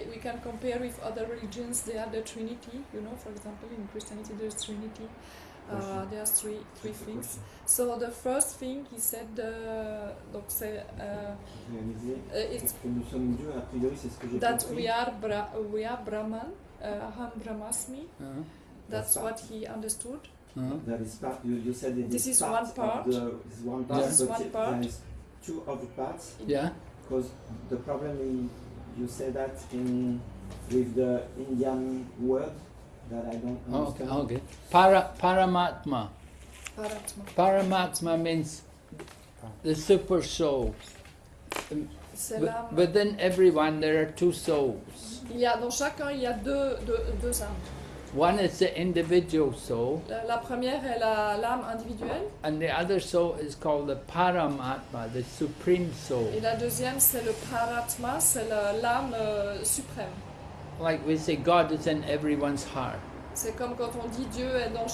we can compare with other religions. They have the Trinity, you know, for example, in Christianity there's Trinity. There's three things. So the first thing he said, donc c'est
réaliser que nous sommes Dieu, a priori c'est ce que j'ai
that
compris.
we are Brahman, Aham Brahmasmi. That's what he understood.
That is part, you said it
This is one part.
This is one part,
This is
but
one part.
there is two other parts.
Yeah.
Because the problem is, you say that with the Indian word that I don't
Okay,
understand.
okay. Paramatma.
Paratma.
Paramatma means the super soul.
C'est l'âme.
Within everyone there are two souls.
Dans chacun il y a deux âmes.
One is the individual soul,
La première est l'âme individuelle
and the other soul is called the Paramatma, the supreme soul.
et la deuxième c'est le Paratma, c'est l'âme suprême.
Like we say, God is in everyone's heart.
C'est comme quand on dit Dieu est dans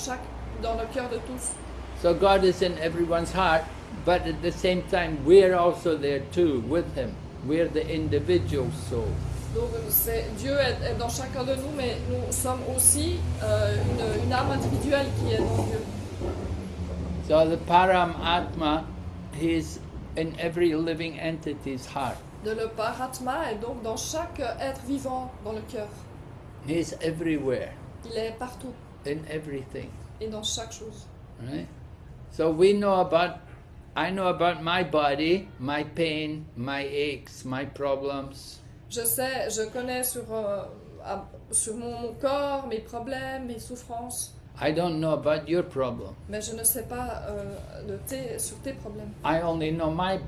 le cœur de tous.
So God is in everyone's heart, but at the same time we're also there too with Him. We're the individual soul.
Donc Dieu est dans chacun de nous, mais nous sommes aussi une âme individuelle qui est dans Dieu.
So the Paramatma, He's in every living entity's heart.
Le Paratma est donc dans chaque être vivant dans le cœur.
He's everywhere,
Il est partout
in everything.
et dans chaque chose.
Right? So I know about my body, my pain, my aches, my problems.
Je connais sur mon corps, mes problèmes, mes souffrances,
I don't know about your problem.
mais je ne sais pas sur tes problèmes.
I only know my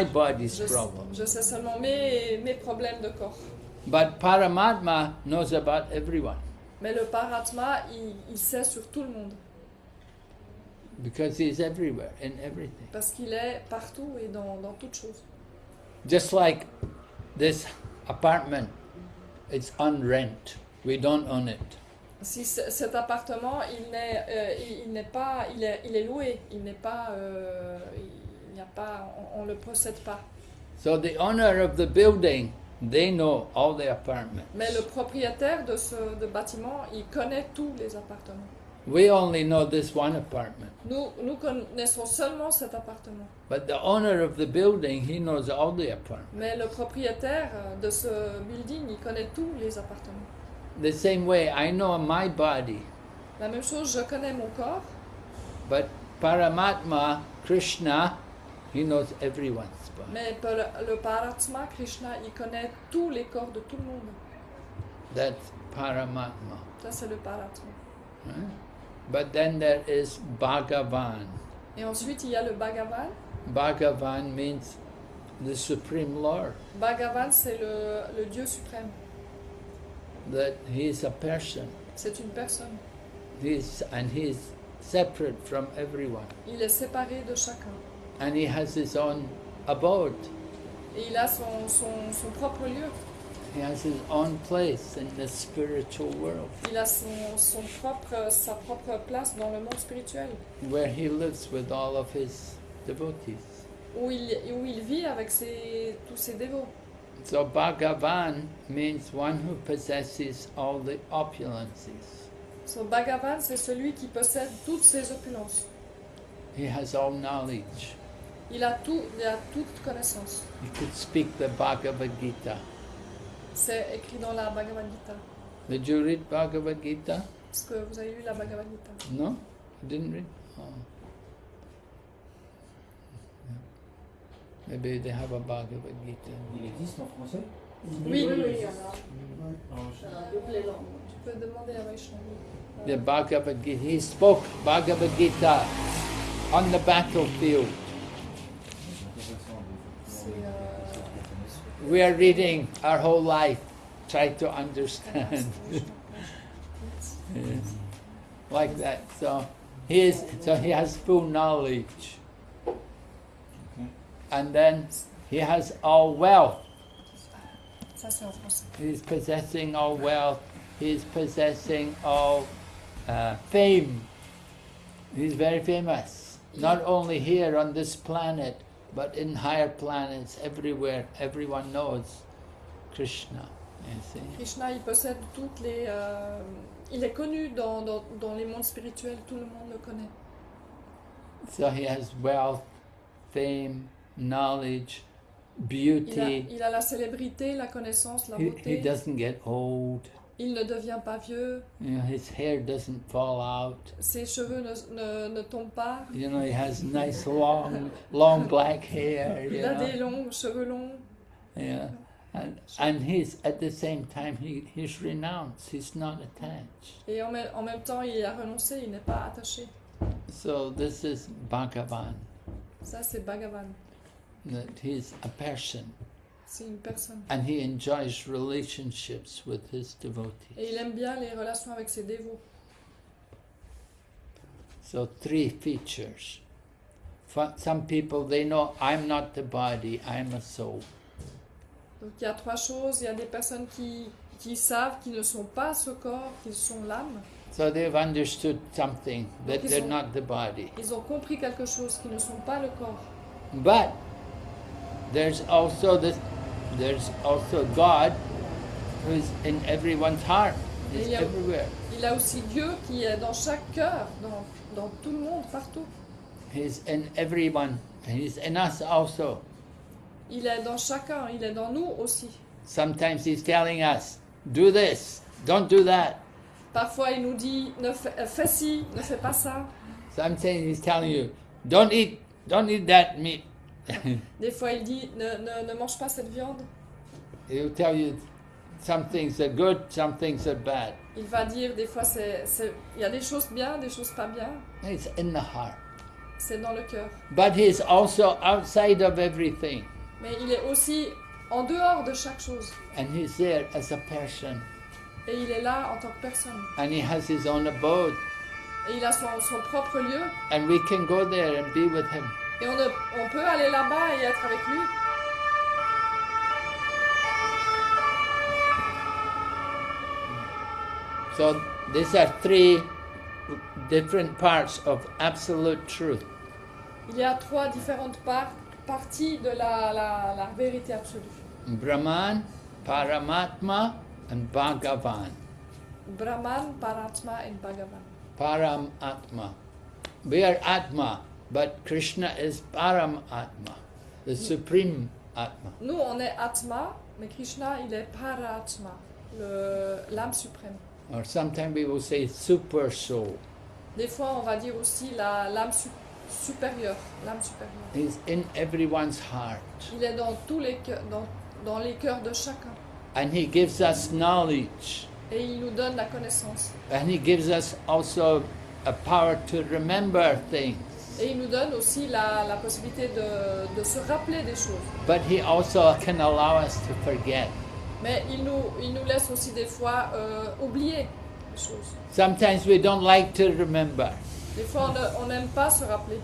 body's problem.
Je sais seulement mes problèmes de corps.
But Paramatma knows about everyone
Mais le Paratma, il sait sur tout le monde,
because He's everywhere, in everything.
parce qu'il est partout et dans toutes choses.
Just like this apartment, it's on rent. We don't own it.
Si cet appartement, il est loué, il n'est pas, il n'y a pas, on le possède pas.
So the owner of the building, they know all the apartments.
Mais le propriétaire de bâtiment, il connaît tous les appartements.
We only know this one apartment.
Nous connaissons seulement cet appartement.
But the owner of the building, he knows all the apartments.
Mais le propriétaire de ce building, il connaît tous les appartements.
The same way, I know my body,
La même chose, je connais mon corps,
but Paramatma, Krishna, he knows everyone's body.
mais le Paratma, Krishna, il connaît tous les corps de tout le monde.
That's Paramatma.
Ça, c'est le Paratma.
Right? But then there is Bhagavan.
Et ensuite, il y a le Bhagavan.
Bhagavan means the Supreme Lord,
Bhagavan, c'est le Dieu suprême.
that he is a person.
C'est une personne.
He's separate from everyone.
Il est séparé de chacun.
And he has his own abode.
Et il a son propre lieu.
He has his own place in the spiritual world,
Il a sa propre place dans le monde spirituel,
where he lives with all of his devotees.
où il vit avec tous ses dévots.
So Bhagavan means one who possesses all the opulences.
So Bhagavan, c'est celui qui possède toutes ces opulences.
He has all knowledge.
Il a toute connaissance.
He could speak the Bhagavad Gita.
C'est écrit dans la Bhagavad Gita.
Did you read Bhagavad Gita?
Est-ce que vous avez lu la Bhagavad Gita?
No? You didn't read? Oh. Maybe they have a Bhagavad Gita.
Il existe en français?
Oui,
Oh,
tu peux demander à Vaishnavi.
The Bhagavad Gita. He spoke Bhagavad Gita on the battlefield.
C'est,
We are reading our whole life, try to understand. Yes. Like that. So he has full knowledge. And then he has all wealth.
Ça, c'est en français.
He's possessing all wealth. He's possessing all fame. He's very famous. Not only here on this planet, but in higher planets, everywhere. Everyone knows Krishna. You see?
Krishna, il possède toutes les... il est connu dans les mondes spirituels, tout le monde le connaît.
So he has wealth, fame, knowledge, beauty.
Il a la célébrité, la connaissance, la
He
beauté.
doesn't get old.
Il ne devient pas vieux.
You know, his hair doesn't fall out.
Ses cheveux ne tombent pas.
You know, he has nice long black hair.
Il
You
a des
know?
longs cheveux longs.
Yeah. And he's at the same time he's renounced. He's not attached.
Et en même temps, il a renoncé, il n'est pas attaché.
So this is Bhagavan.
Ça, c'est Bhagavan.
That he's a person.
C'est une personne.
And he enjoys relationships with his
Et il
devotees.
aime bien les relations avec ses dévots.
So 3 features. Some people, they know I'm not the body, I'm a soul.
Donc il y a 3 choses. Il y a des personnes qui savent qu'ils ne sont pas ce corps, qu'ils sont l'âme.
So they've understood something, that
Donc,
they're not the body.
Ils ont compris quelque chose, qu'ils ne sont pas le corps.
But there's also God who's in everyone's heart. He's
Yeah.
everywhere.
Il a aussi Dieu qui est dans chaque cœur, dans tout le monde, partout.
He's in everyone. He's in us also.
Il est dans chacun, il est dans nous aussi.
Sometimes he's telling us, do this, don't do that.
Parfois il nous dit, fais ci, ne fais pas ça.
Sometimes he's telling you, don't eat that meat.
Des fois il dit, ne mange pas cette viande.
He'll tell you some things are good, some things are bad.
Il va dire, des fois, il y a des choses bien, des choses pas bien.
It's in the heart.
C'est dans le cœur.
But he's also outside of everything.
Mais il est aussi en dehors de chaque chose.
And he's there as a person.
Et il est là en tant que personne.
And he has his own abode.
Et il a son propre lieu.
And we can go there and be with him.
Et on peut aller là-bas et être avec lui.
So these are 3 different parts of absolute truth.
Il y a 3 différentes parties de la vérité absolue.
Brahman, Paramatma, and Bhagavan.
Brahman, Paratma et Bhagavan.
Paramatma. We are Atma, but Krishna is Paramatma, the supreme Atma.
Nous, on est Atma, mais Krishna, il est Paratma, l'âme suprême.
Or sometimes we will say super soul.
Des fois, on va dire aussi l'âme supérieure, l'âme supérieure.
He's in everyone's heart.
Il est dans tous les cœurs, dans les cœurs de chacun.
And he gives us knowledge.
Et il nous donne la connaissance.
And he gives us also a power to remember things.
Et il nous donne aussi la possibilité de se rappeler des choses.
But he also can allow us to forget.
Mais il nous laisse aussi des fois oublier des choses.
Sometimes we don't like to remember.
Des fois, on n'aime pas se rappeler.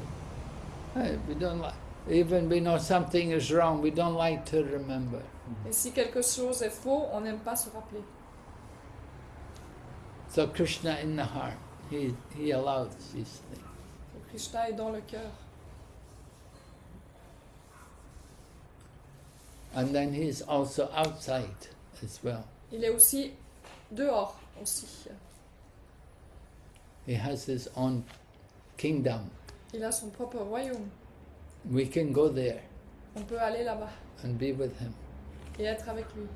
We don't like, even we know something is wrong, we don't like to remember.
Et si quelque chose est faux, on n'aime pas se rappeler.
So Krishna in the heart, he allows these things.
Donc, Krishna est dans le cœur.
And then he's also outside as well.
Il est aussi dehors aussi.
He has his own kingdom.
Il a son propre royaume.
We can go there
On peut aller là-bas
and be with him.
et être avec lui.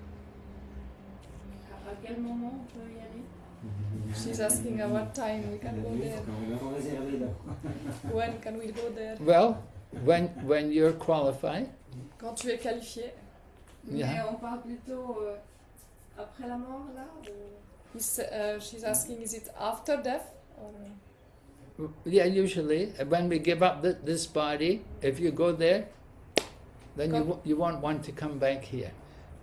À quel moment on peut y aller?
She's asking at what time we can go there. When can we go there?
Well, when you're qualified,
Quand tu es qualifié.
Mais
yeah.
on parle plutôt après la mort là ou...
She's asking, is it after death? Or...
Yeah, usually when we give up this body, if you go there, then you won't want to come back here.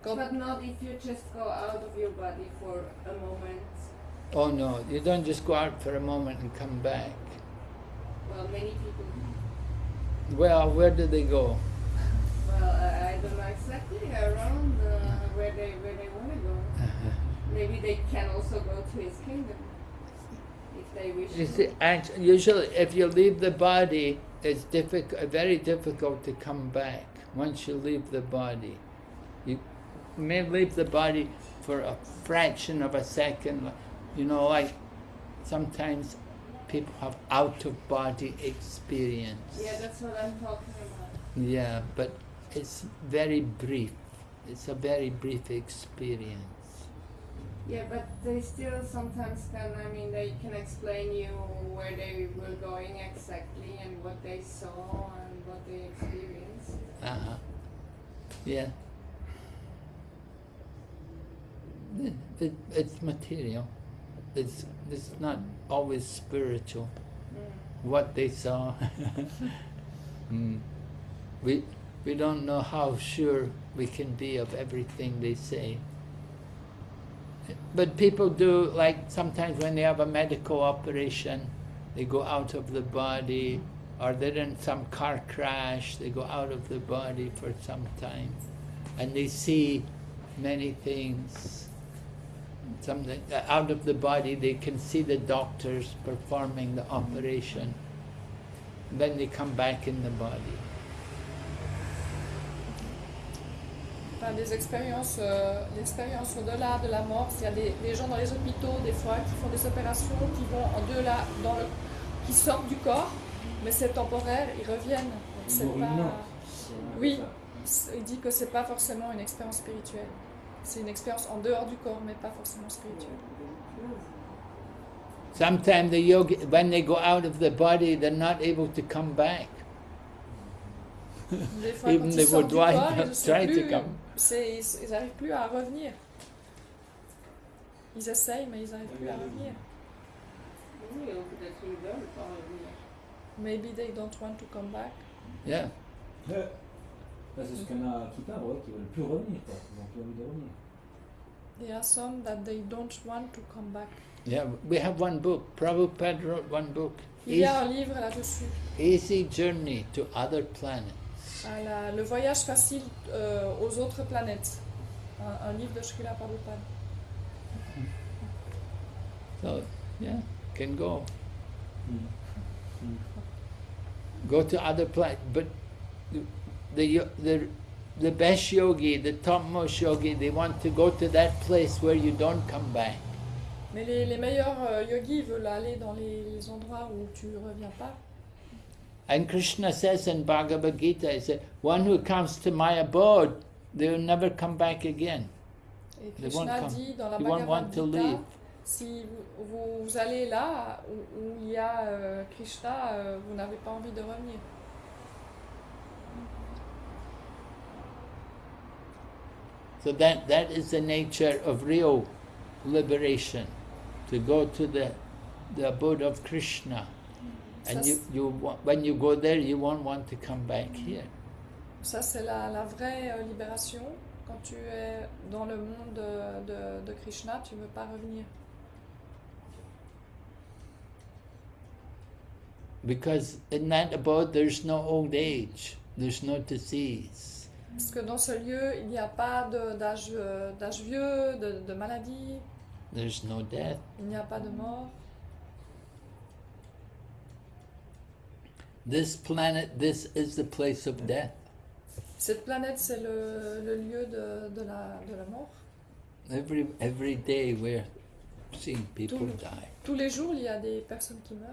But not if you just go out of your body for a moment.
Oh no, you don't just go out for a moment and come back.
Well, many people.
Well, where do they go?
Well, I don't know exactly around where they want to go. Maybe they can also go to his kingdom if they wish.
You see, usually if you leave the body, it's very difficult to come back once you leave the body. You may leave the body for a fraction of a second. You know, like sometimes people have out-of-body experience.
Yeah, that's what I'm talking about.
Yeah, but it's very brief. It's a very brief experience.
Yeah, but they still sometimes can, they can explain you where they were going exactly and what they saw and what they experienced.
Uh-huh. Yeah. It's material. It's not always spiritual. What they saw. We don't know how sure we can be of everything they say. But people do, like sometimes when they have a medical operation, they go out of the body, or they're in some car crash, they go out of the body for some time, and they see many things. Something out of the body, they can see the doctors performing the operation. Then they come back in the body.
Enfin, des expériences, l'expérience au-delà de la mort, il y a des gens dans les hôpitaux, des fois, qui font des opérations, qui vont en-delà, qui sortent du corps, mais c'est temporaire, ils reviennent. Donc c'est pas... Oui, il dit que c'est pas forcément une expérience spirituelle. C'est une expérience en dehors du corps, mais pas forcément spirituelle.
Sometimes the yogi, when they go out of the body, they're not able to come back.
Des fois,
Even
quand
they
ils sortent
would
du corps,
try to
ils
come.
n'arrivent plus à revenir. Ils essayent, mais ils n'arrivent plus à revenir.
Oui, ou peut-être ils veulent pas revenir.
Maybe they don't want to come back.
Yeah.
C'est ce qu'on a tout à l'heure qui ne veulent plus revenir, quoi. Ils n'ont plus envie de revenir.
There are some that they don't want to come back.
Yeah, we have one book. Prabhupada wrote one book.
Il y a un livre là-dessus.
Easy Journey to Other Planets.
Le voyage facile aux autres planètes. Un livre de Srila Prabhupada.
So, yeah, can go. Go to other planets. But the best yogi, the topmost yogi, they want to go to that place where you don't come back.
Mais les meilleurs yogis veulent aller dans les endroits où tu ne reviens pas.
And Krishna says in Bhagavad Gita, he said, one who comes to my abode, they will never come back again.
Et
They won't
Krishna
come.
dit dans la
You won't
Bhagavad
want to
Gita,
leave.
si vous allez là où il y a Krishna, vous n'avez pas envie de revenir.
So that is the nature of real liberation, to go to the abode of Krishna. And when you go there, you won't want to come back here.
Ça, c'est la vraie libération. Quand tu es dans le monde de Krishna, tu ne veux pas revenir.
Because in that abode, there's no old age, there's no disease.
Parce que dans ce lieu, il n'y a pas d'âge vieux, de maladie.
There's no death.
Il n'y a pas de mort.
This planet, this is the place of death.
Cette planète, c'est le lieu de la mort.
Every day we're seeing people die.
Tous les jours, il y a des personnes qui meurent.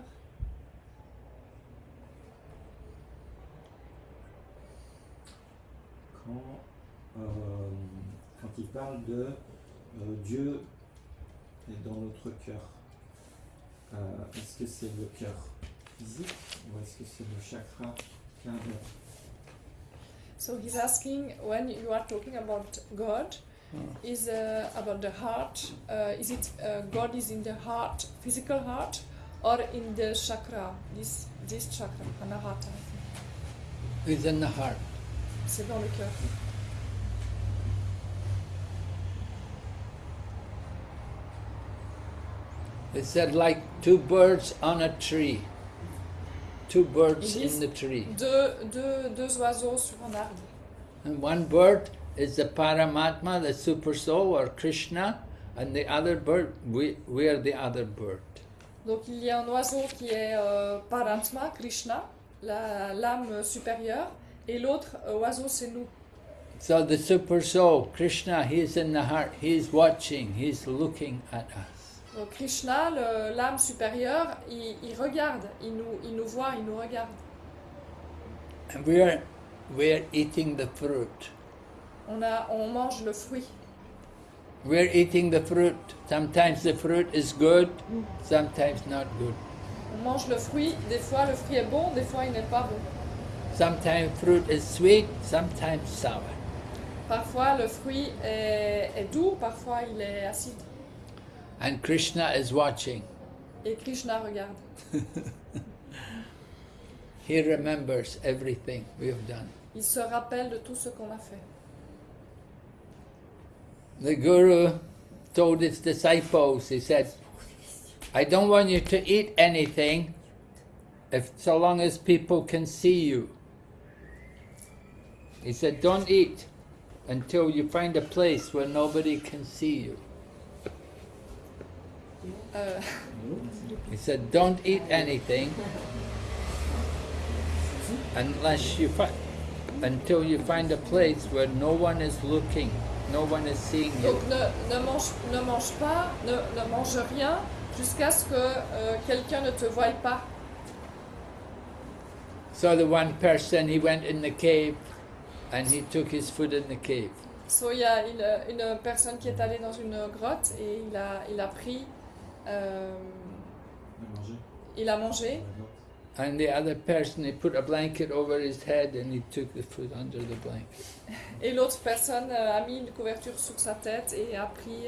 quand il parle de Dieu est dans notre cœur. Est-ce que c'est le cœur physique ou est-ce que c'est le chakra cardiaque?
So he's asking, when you are talking about God, is about the heart, is it God is in the heart, physical heart, or in the chakra, this chakra, anahata?
It's in the heart.
C'est dans le cœur.
It said like two birds on a tree. Two birds
Ils
in the tree.
deux oiseaux sur un arbre.
And one bird is the Paramatma, the super soul, or Krishna, and the other bird, we are the other bird.
Donc il y a un oiseau qui est Paramatma, Krishna, l'âme supérieure, et l'autre oiseau c'est nous.
So the super soul, Krishna, he is in the heart, he is watching, he is looking at us.
Donc Krishna, l'âme supérieure, il regarde, il nous voit, il nous regarde.
And we are eating the fruit.
On mange le fruit.
We are eating the fruit. Sometimes the fruit is good, sometimes not good.
On mange le fruit, des fois le fruit est bon, des fois il n'est pas bon.
Sometimes fruit is sweet, sometimes sour.
Parfois le fruit est doux, parfois il est acide.
And Krishna is watching.
Et Krishna regarde.
He remembers everything we have done.
Il se rappelle de tout ce qu'on a fait.
The Guru told his disciples, he said, I don't want you to eat anything so long as people can see you. He said, don't eat until you find a place where nobody can see you. He said, don't eat anything until you find a place where no one is looking, no one is seeing you.
Donc ne mange pas, ne mange rien jusqu'à ce que quelqu'un ne te voie pas.
So the one person, he went in the cave and he took his food in the cave.
So il y a une personne qui est allée dans une grotte et il a pris, il a mangé.
And the other person, he put a blanket over his head and he took the food under the blanket.
Et l'autre personne a mis une couverture sur sa tête et a pris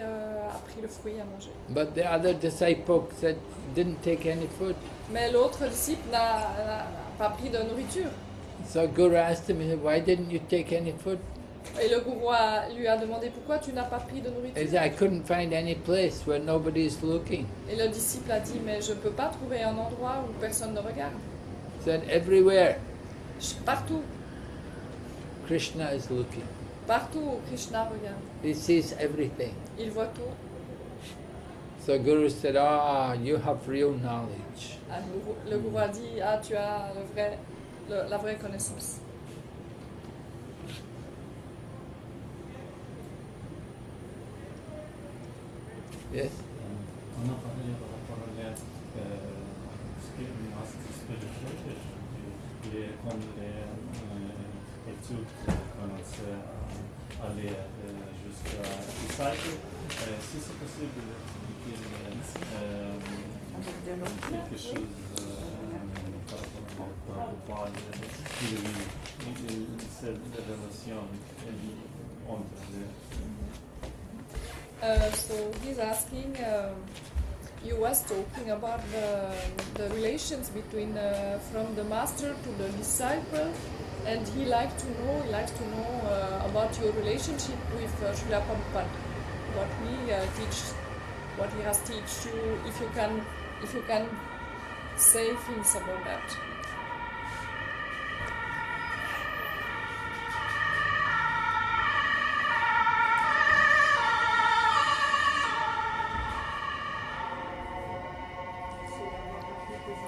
le fruit à manger.
But the other disciple didn't take any food.
Mais l'autre disciple n'a pas pris de nourriture.
So Guru asked him, why didn't you take any food?
Et le gourou lui a demandé pourquoi tu n'as pas pris de nourriture.
He said, I couldn't find any place where nobody is looking.
Et le disciple a dit, mais je ne peux pas trouver un endroit où personne ne regarde.
He said, everywhere
Partout,
Krishna is looking.
partout où Krishna regarde.
He sees everything.
Il voit tout.
So Guru said, you have real knowledge.
Le gourou a dit, tu as la vraie connaissance.
Yes?
On a parlé par rapport à ce que le spirituel et quand les études commençaient à aller jusqu'à disciple, si c'est possible quelque chose par rapport à cette relation entre les
So he's asking, you was talking about the relations between from the master to the disciple, and he likes to know about your relationship with Srila Prabhupada. What he has taught you, if you can say things about that.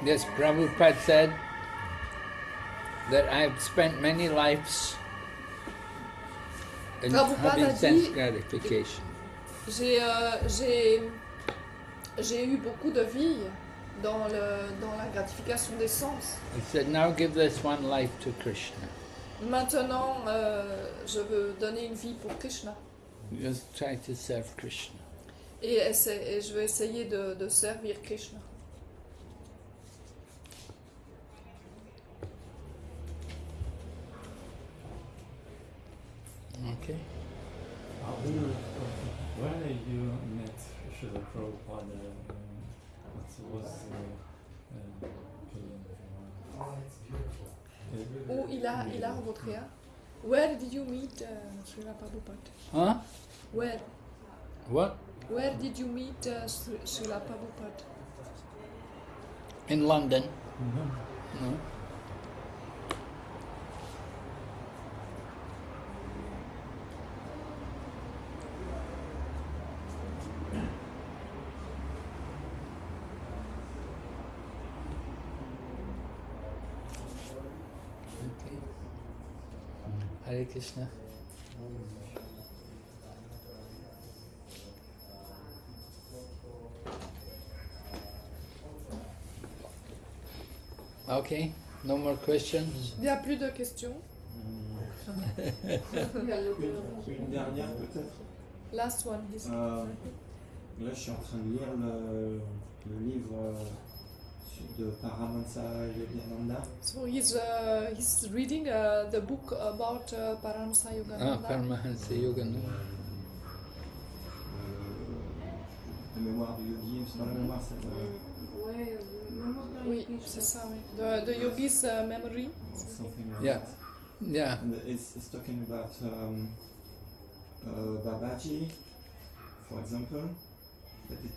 Yes, Prabhupada said that I have spent many lives in having sense gratification.
J'ai eu beaucoup de vie dans la gratification des sens.
He said, now give this one life to Krishna.
Maintenant, je veux donner une vie pour Krishna.
Just try to serve Krishna.
Et je veux essayer de servir Krishna.
Okay.
Where you met Srila Prabhupada? What was
Où il a rencontré un? Where did you meet Srila Prabhupada?
Huh?
Where?
What?
Where did you meet Srila Prabhupada?
In London.
Mm-hmm.
No. Okay. Hare Krishna. Okay, no more questions.
Il n'y a plus de questions.
Une dernière peut-être.
Last one. This
Là, je suis en train de lire le livre de Paramahansa Yogananda.
So he's reading the book about Paramahansa
Ah,
Yogananda.
Paramahansa Yogananda.
La mémoire du yogi, c'est dans la mémoire, c'est
Ouais,
Oui, c'est ça, oui. The Yogi's Memory.
something like
Yeah.
that.
Yeah.
And it's talking about Babaji, for example, that it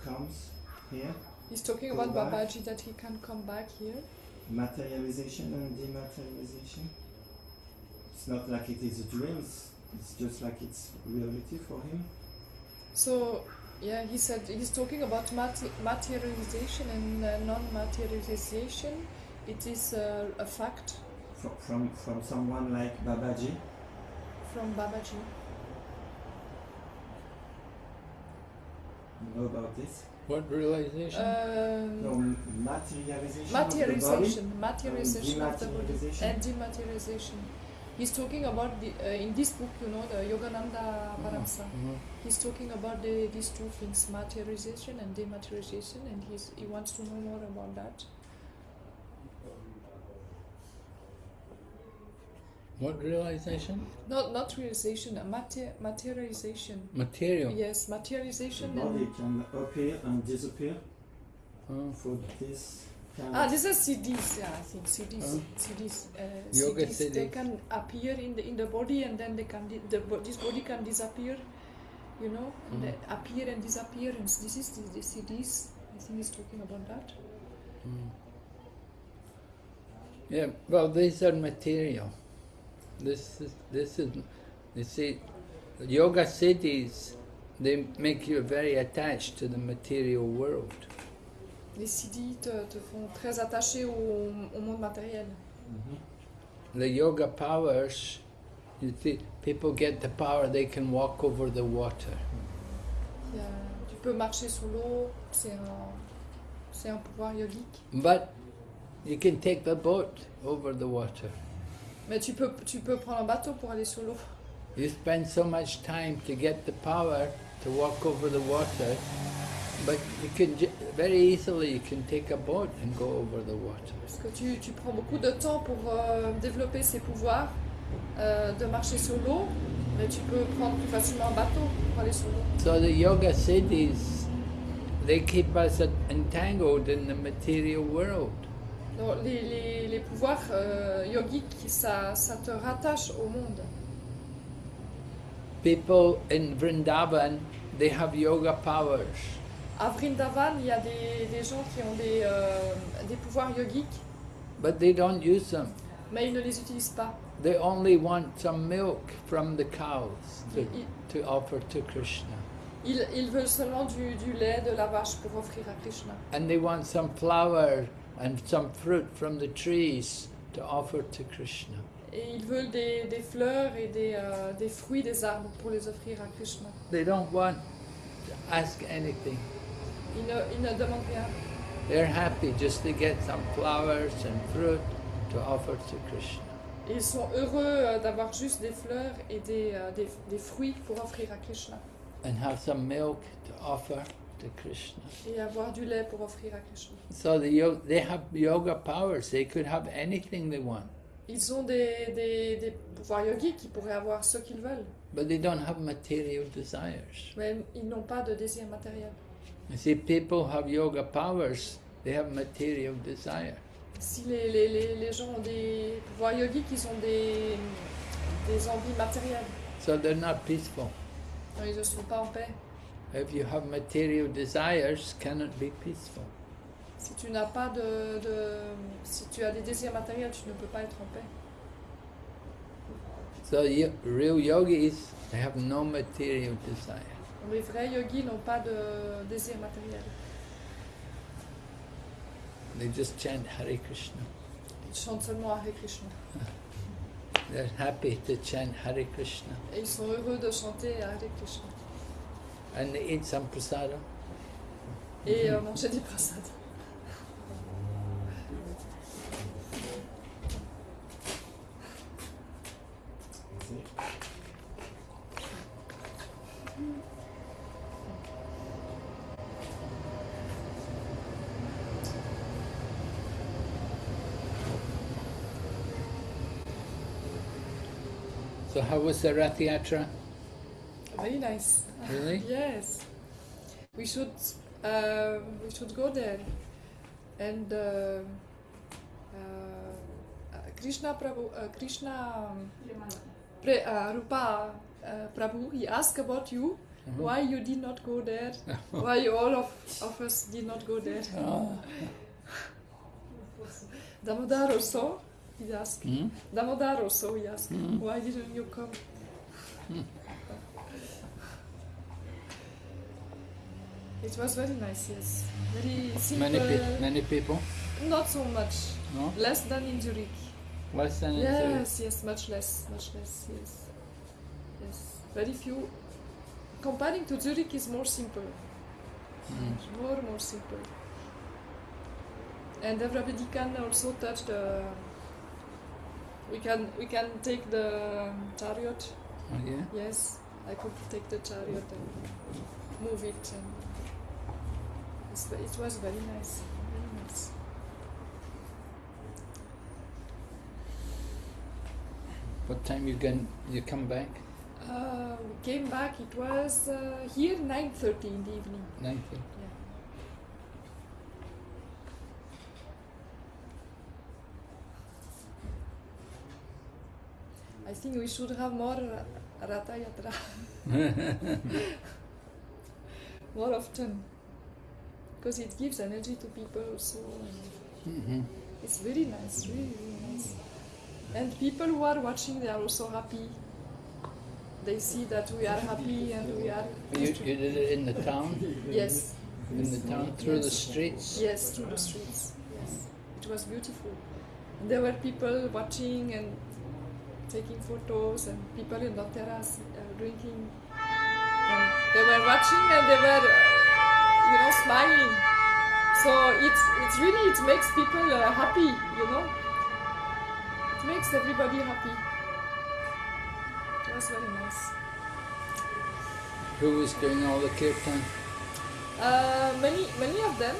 comes here,
He's talking
Go
about
back.
Babaji, that he can come back here.
materialization and dematerialization. It's not like it is a dream, it's just like it's reality for him.
So, yeah, he said he's talking about materialization and non-materialization. It is a fact
From someone like Babaji.
from Babaji.
You know about this?
What realization?
No, materialization.
Materialization of the body
dematerialization.
and dematerialization. He's talking about in this book, you know, the Yogananda Paramsa. He's talking about these two things, materialization and dematerialization, and he wants to know more about that.
What realization?
Not realization, materialization.
Material.
Yes,
The
materialization.
body can appear and disappear.
Oh.
For this kind
These are CDs. Yeah, I think CDs.
Huh?
CDs.
Yoga
CDs. They
CDs.
can appear in the body, and then they can this body can disappear. You know, and they appear and disappear. And this is the CDs. I think he's talking about that.
Yeah, well, these are material. This is, you see, yoga siddhis, they make you very attached to the material world.
Les CDs te font très attaché au monde matériel.
The yoga powers, you see, people get the power, they can walk over the water.
Tu peux marcher sur l'eau. C'est un pouvoir yogique.
But you can take the boat over the water.
Mais tu peux prendre un bateau pour aller sur l'eau.
You spend so much time to get the power to walk over the water, but you can very easily you can take a boat and go over the water.
Parce que tu prends beaucoup de temps pour développer ces pouvoirs de marcher sur l'eau, mais tu peux prendre plus facilement un bateau pour aller sur l'eau.
So the yoga siddhis, they keep us entangled in the material world.
Donc, les pouvoirs yogiques, ça te rattache au monde.
People in Vrindavan, they have yoga powers.
À Vrindavan, il y a des gens qui ont des pouvoirs yogiques,
But they don't use them.
mais ils ne les utilisent pas.
They only want some milk from the cows to offer to Krishna.
Ils veulent seulement du lait de la vache pour offrir à Krishna.
And they want some flour and some fruit from the trees to offer to Krishna.
Et ils veulent des fleurs et des fruits des arbres pour les offrir à Krishna.
They don't want to ask anything.
Ils ne demandent rien.
They're happy just to get some flowers and fruit to offer to Krishna.
Et ils sont heureux d'avoir juste des fleurs et des fruits pour offrir à Krishna.
and have some milk to offer to Krishna.
Et avoir du lait pour offrir à Krishna.
So they have yoga powers. They could have anything they want,
Ils ont des pouvoirs yogiques qui pourraient avoir ce qu'ils veulent,
but they don't have material desires.
mais ils n'ont pas de désir matériel.
You see, people have yoga powers. They have material desire.
Si les gens ont des pouvoirs yogiques, ils ont des envies matérielles.
So they're not peaceful.
Donc, ils ne sont pas en paix.
If you have material desires, cannot be peaceful.
Si tu n'as pas si tu as des désirs matériels, tu ne peux pas être en paix.
So real yogis, they have no material desire.
Les vrais yogis n'ont pas de désir matériel.
They just chant Hare Krishna.
Ils chantent seulement Hare Krishna.
They're happy to chant Hare Krishna.
Et ils sont heureux de chanter Hare Krishna.
And they eat some prasada.
Et manger des prasad.
So how was the Rath Yatra?
Very nice.
Really?
Yes. We should go there. And Krishna Rupa Prabhu, he asked about you, why you did not go there, why all of us did not go there.
Oh.
Damodar also, he asked.
Hmm?
Damodar also, he asked, why didn't you come? It was very nice, yes. Very simple.
Many people?
Not so much.
No?
Less than in Zurich.
Less than in
Yes, yes, much less, yes. Yes, very few. Comparing to Zurich is more simple. More simple. And everybody can also touch the. We can take the chariot.
Oh, yeah?
Yes, I could take the chariot and move it, and it was very nice. Very nice.
What time you come back?
We came back. It was here 9:30 in the evening.
9:30.
Yeah. I think we should have more Ratha Yatra more often, because it gives energy to people also. It's very nice, really, really nice. And people who are watching, they are also happy. They see that we are happy and we are.
You did it in the town?
Yes.
In the town, through the
Yes.
streets?
Yes, through the streets. Yes, it was beautiful. And there were people watching and taking photos, and people in the terrace drinking. And they were watching and they were, smiling. So it makes people happy, It makes everybody happy. It was very nice.
Who was doing all the kirtan?
Many of them.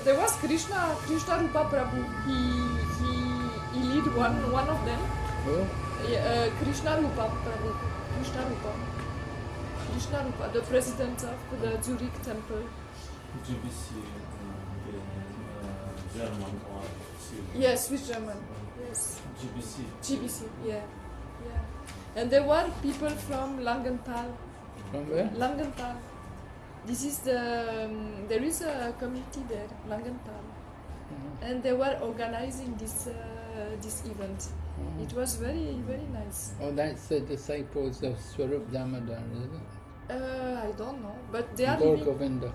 There was Krishna Rupa Prabhu. He lead one of them.
Who?
Krishna Rupa Prabhu. Krishna Rupa, the president of the Zurich temple.
GBC, German or
Yes, Swiss German. Yes.
GBC.
Yeah. And there were people from Langenthal.
From where?
Langenthal. This is there is a community there, Langenthal, and they were organizing this event. It was very, very nice.
Oh, that's the disciples of Swarup Damodar, isn't it?
I don't know, but they are
Gaur
living.
Govinda.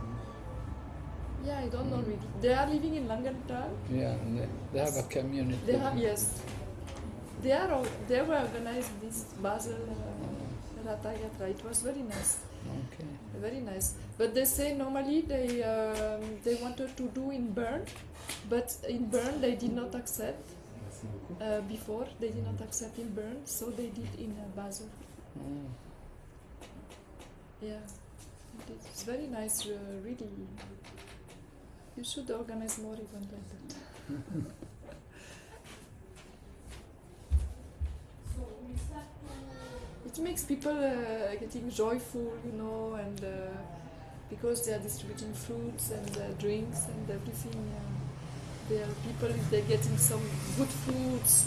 Yeah, I don't know really. They are living in Langenthal.
Yeah, and they have a community.
They have, yes. They were organizing this Basel Ratha Yatra. It was very nice.
Okay.
Very nice. But they say normally they wanted to do in Bern, but in Bern they did not accept.
Merci beaucoup.
Before they did not accept in Bern, so they did in Basel.
Mm.
Yeah, it's very nice. Really, you should organize more events like that. It makes people getting joyful, and because they are distributing fruits and drinks and everything. There are people, if they're getting some good fruits,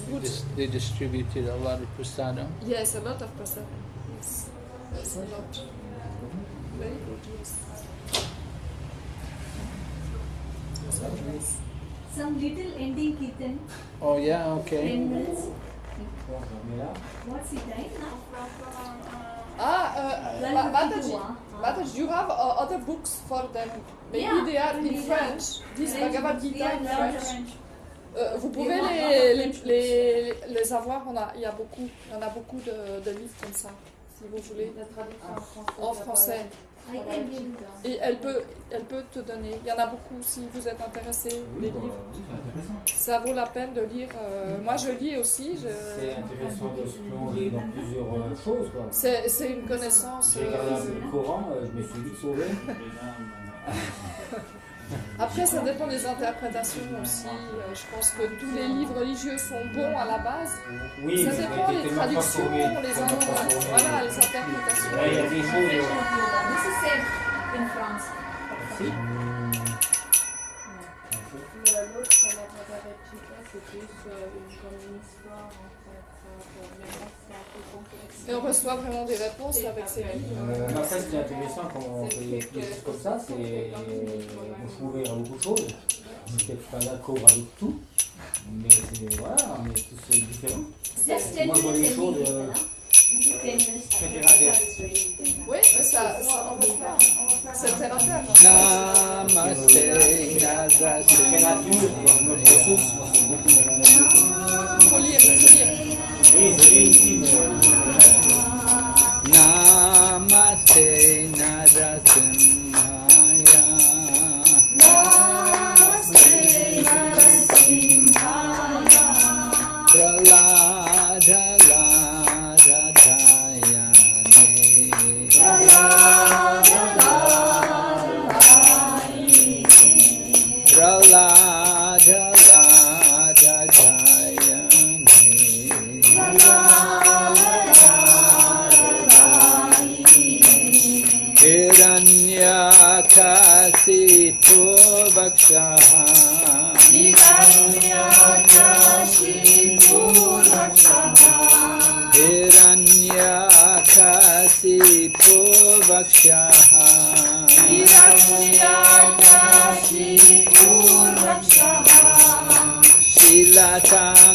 They distributed a lot of prasadam.
Yes, a lot of prasadam. Yes, that's a lot. Very good, yes. That's very nice.
Some little ending kitten.
Oh yeah, okay.
10 minutes.
Bon, je remets là.
What's the time now?
Mataji, Mataji, you have other books for them. Maybe
Yeah,
they are in
yeah.
French. This
French
Bhagavad
books,
Gita
yeah,
in
they are
French.
French.
Vous pouvez
want
les avoir. Il y en a beaucoup de livres comme ça, si vous voulez.
La traduction
En français.
I can give you.
Et elle peut te donner. Il y en a beaucoup si vous êtes intéressé,
Oui,
les
bon,
livres.
c'est intéressant.
Ça vaut la peine de lire. Moi, je lis aussi.
C'est intéressant de se plonger dans plusieurs choses. Quoi.
C'est une connaissance.
J'ai regardé le Coran, je me suis vite sauvé.
Après, ça dépend des interprétations aussi. Je pense que tous les livres religieux sont bons à la base.
Oui,
Ça
mais
dépend
été
des
tellement
traductions,
transformé,
les
tellement transformé.
voilà, les interprétations.
Là, il y a des choses.
This is said in France.
Merci.
L'autre, ça la Bhagavad Gita, c'est plus comme une histoire en fait. Mais bon, c'est un peu complexe.
Et on reçoit vraiment des réponses avec ces livres.
Après, ce qui est intéressant quand on fait des choses comme ça, c'est qu'on s'ouvrir à beaucoup de choses. Je suis peut-être pas d'accord avec tout, mais c'est mais tout c'est différent.
Just 10
Moi, je vois les
minutes
choses
ending, you know? 10 minutes.
très terre à terre.
Oui, mais ça on va faire. C'est terre à terre.
Namaste, Namaste.
Littérature, notre ressource, moi, c'est beaucoup dans la nature.
Faut lire.
Oui, je lis ici, mais
Namaste, Narasimhaya. Pralada Hiranyakasipu Vakshaha Hiranyakasipu Vakshaha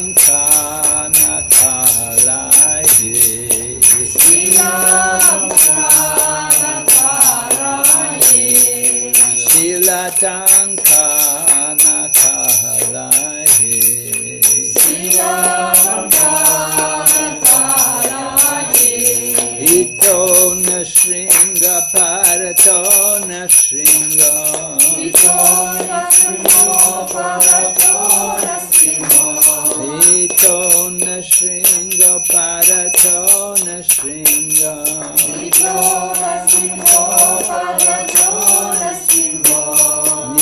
Shilatankana Kalaye Shilatankana Kalaye Ito na shringa parato na shringa Ito na shringa parato na shringa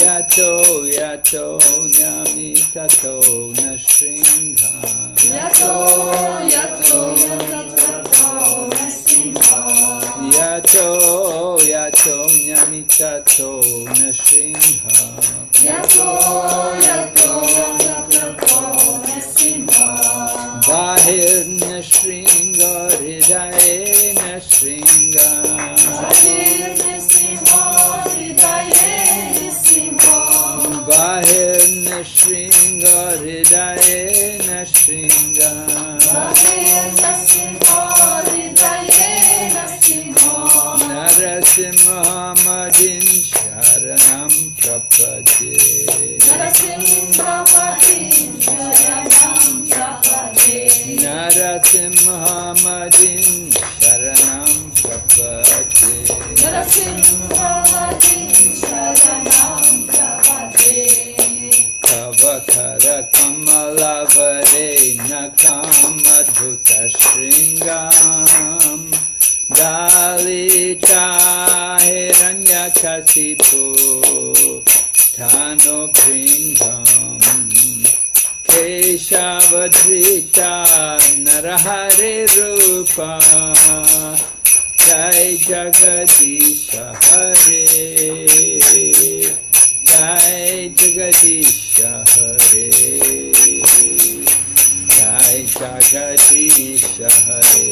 Yato nyamitato na shringa Yato nyamitato na shringa Bahir na shringa hridaye na shringa Bahir na shringa hridaye na shringa Narasimhamadin sharanam prapade Narasimhamadin sharanam prapade Navakara Kamalavare Nakam Adbhuta Shringam Dalita Hiranyakasipu Tano Bringam Keshavadrita Narahare Rupa Jai Jagadisha Hare Jai Jagadisha Hare Jai Jagadisha Hare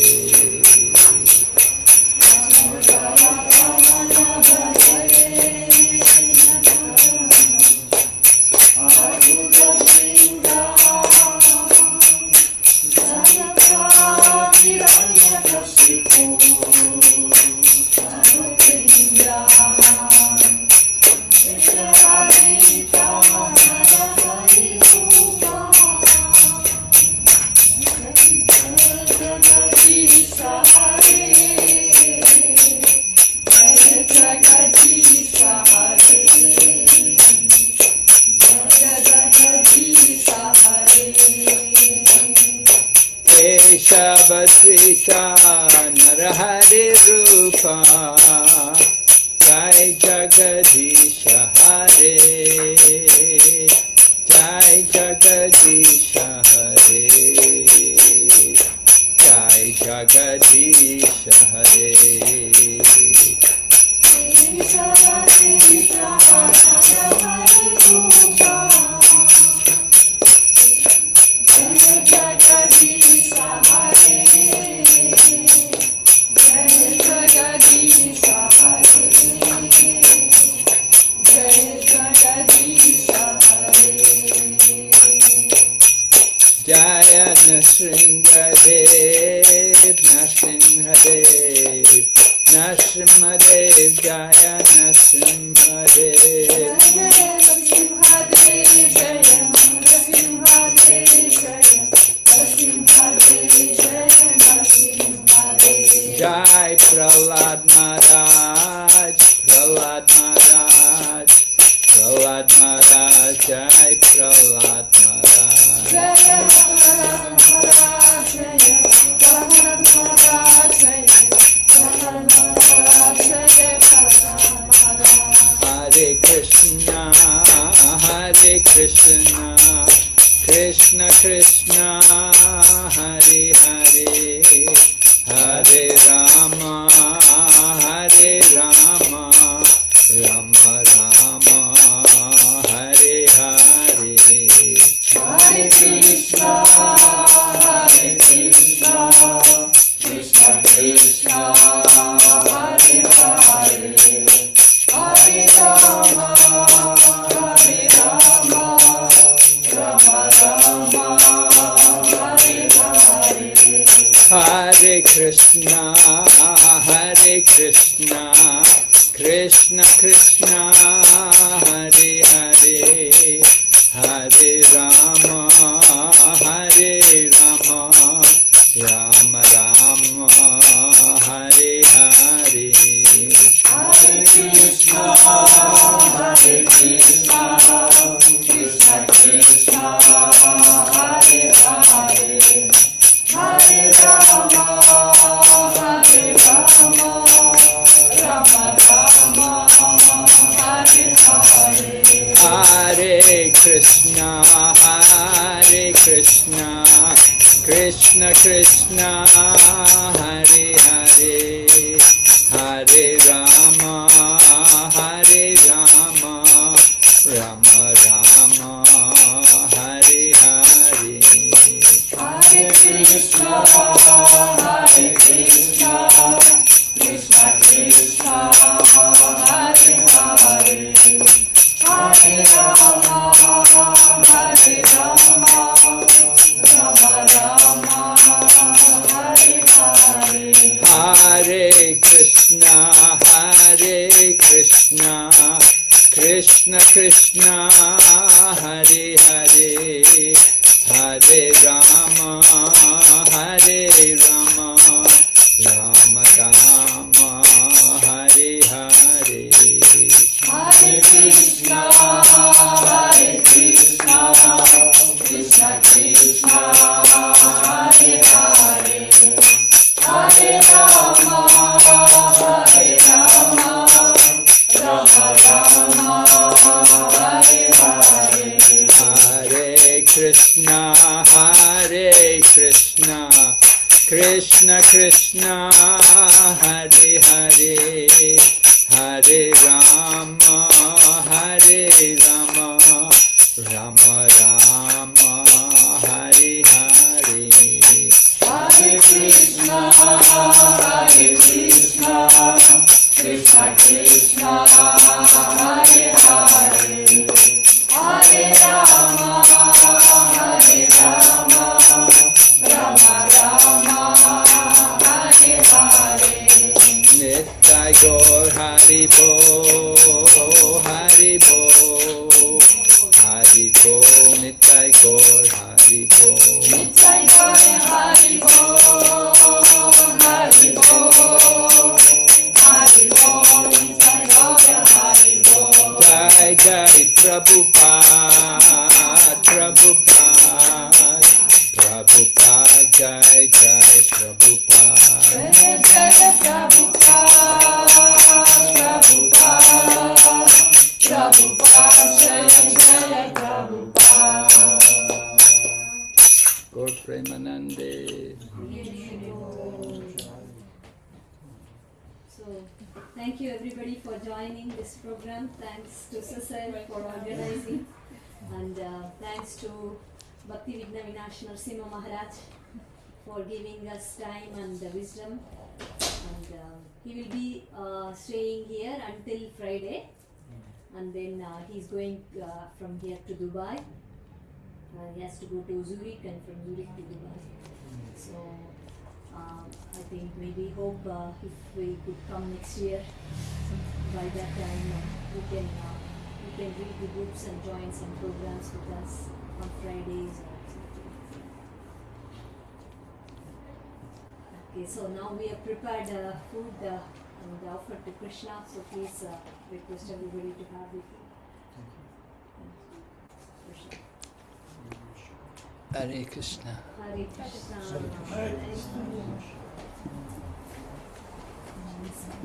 Keshavadrita Narahare Rupa Jai Jagadisha Hare Jai Jagadisha Hare Jai Jagadisha Hare Jaya Nrsimhadev, Nrsimhadev, Nrsimhadev, Jaya Nrsimhadev. Jai Prahlad Maharaj, Prahlad Maharaj, Prahlad Maharaj, Jai Prahlad Maharaj. Hare Krishna, Hare Krishna, Krishna Krishna, Hare Hare, Hare Rama, Hare Rama, Rama Rama, Hare Hare. Hare Krishna, Hare Krishna, Krishna Krishna, Hare Hare, Hare Rama, Hare Rama, Rama Rama, Hare Hare. Hare Krishna, Hare Krishna, Krishna Krishna, Hare Hare, Hare Rama, Hare Rama, Rama Rama, Hare Hare. Hare Krishna, Hare Krishna, Krishna Krishna, Hare Hare, Hare Rama, Hare Rama, Rama Rama, Hare Hare. Hare Krishna, Hare Krishna, Krishna Krishna, Hare Hare, Hare Rama, Hare Rama, Rama Rama, Hare Hare. Hare Krishna, Hare Krishna, Krishna Krishna, Hare Hare, Hare Rama, Hare Rama, Rama Rama, Hare Hare. Hare Krishna, Hare Krishna, Krishna Krishna, Hare Hare, Hare Rama, Hare Rama, Rama Rama, Hare Hare. Hare Krishna, Hare Krishna, Krishna, Hare Krishna, Krishna Krishna, Hare Hare, Hare Rama, Hare Rama, Rama Rama, Hare Hare.
Hare Krishna, Hare Krishna, Krishna Krishna, Hare Hare, Hare Rama, Hare Rama, Rama Rama, Hare Hare.
Nittai Gaur Hari Bo, Hari Bo, Hari Bo, Nittai Gaur Hari Bo.
Nittai Gaur Hari Bo, Hari Bo, Hari Bo, Nittai Gaur Hari Bo.
Jai Jai Prabhupada, Prabhupada, Prabhupada, Jai Jai Prabhupada.
Jaya Jaya Prabhupada, Prabhupada, Prabhupada, Jaya Jaya Prabhupada.
Gaur Premanande.
So, thank you everybody for joining this program. Thanks to Cecil for organizing, and thanks to Bhakti Vigna Vinash Narasimha Maharaj for giving us time and wisdom. And he will be staying here until Friday, and then he's going from here to Dubai. He has to go to Zurich, and from Zurich to Dubai. So I think maybe hope if we could come next year, by that time we can read the books and join some programs with us on Fridays or something. Okay, so now we have prepared food and offered to Krishna. So please request everybody to have it. Krishna.
Hare Krishna.
Hare Krishna. Hare Krishna.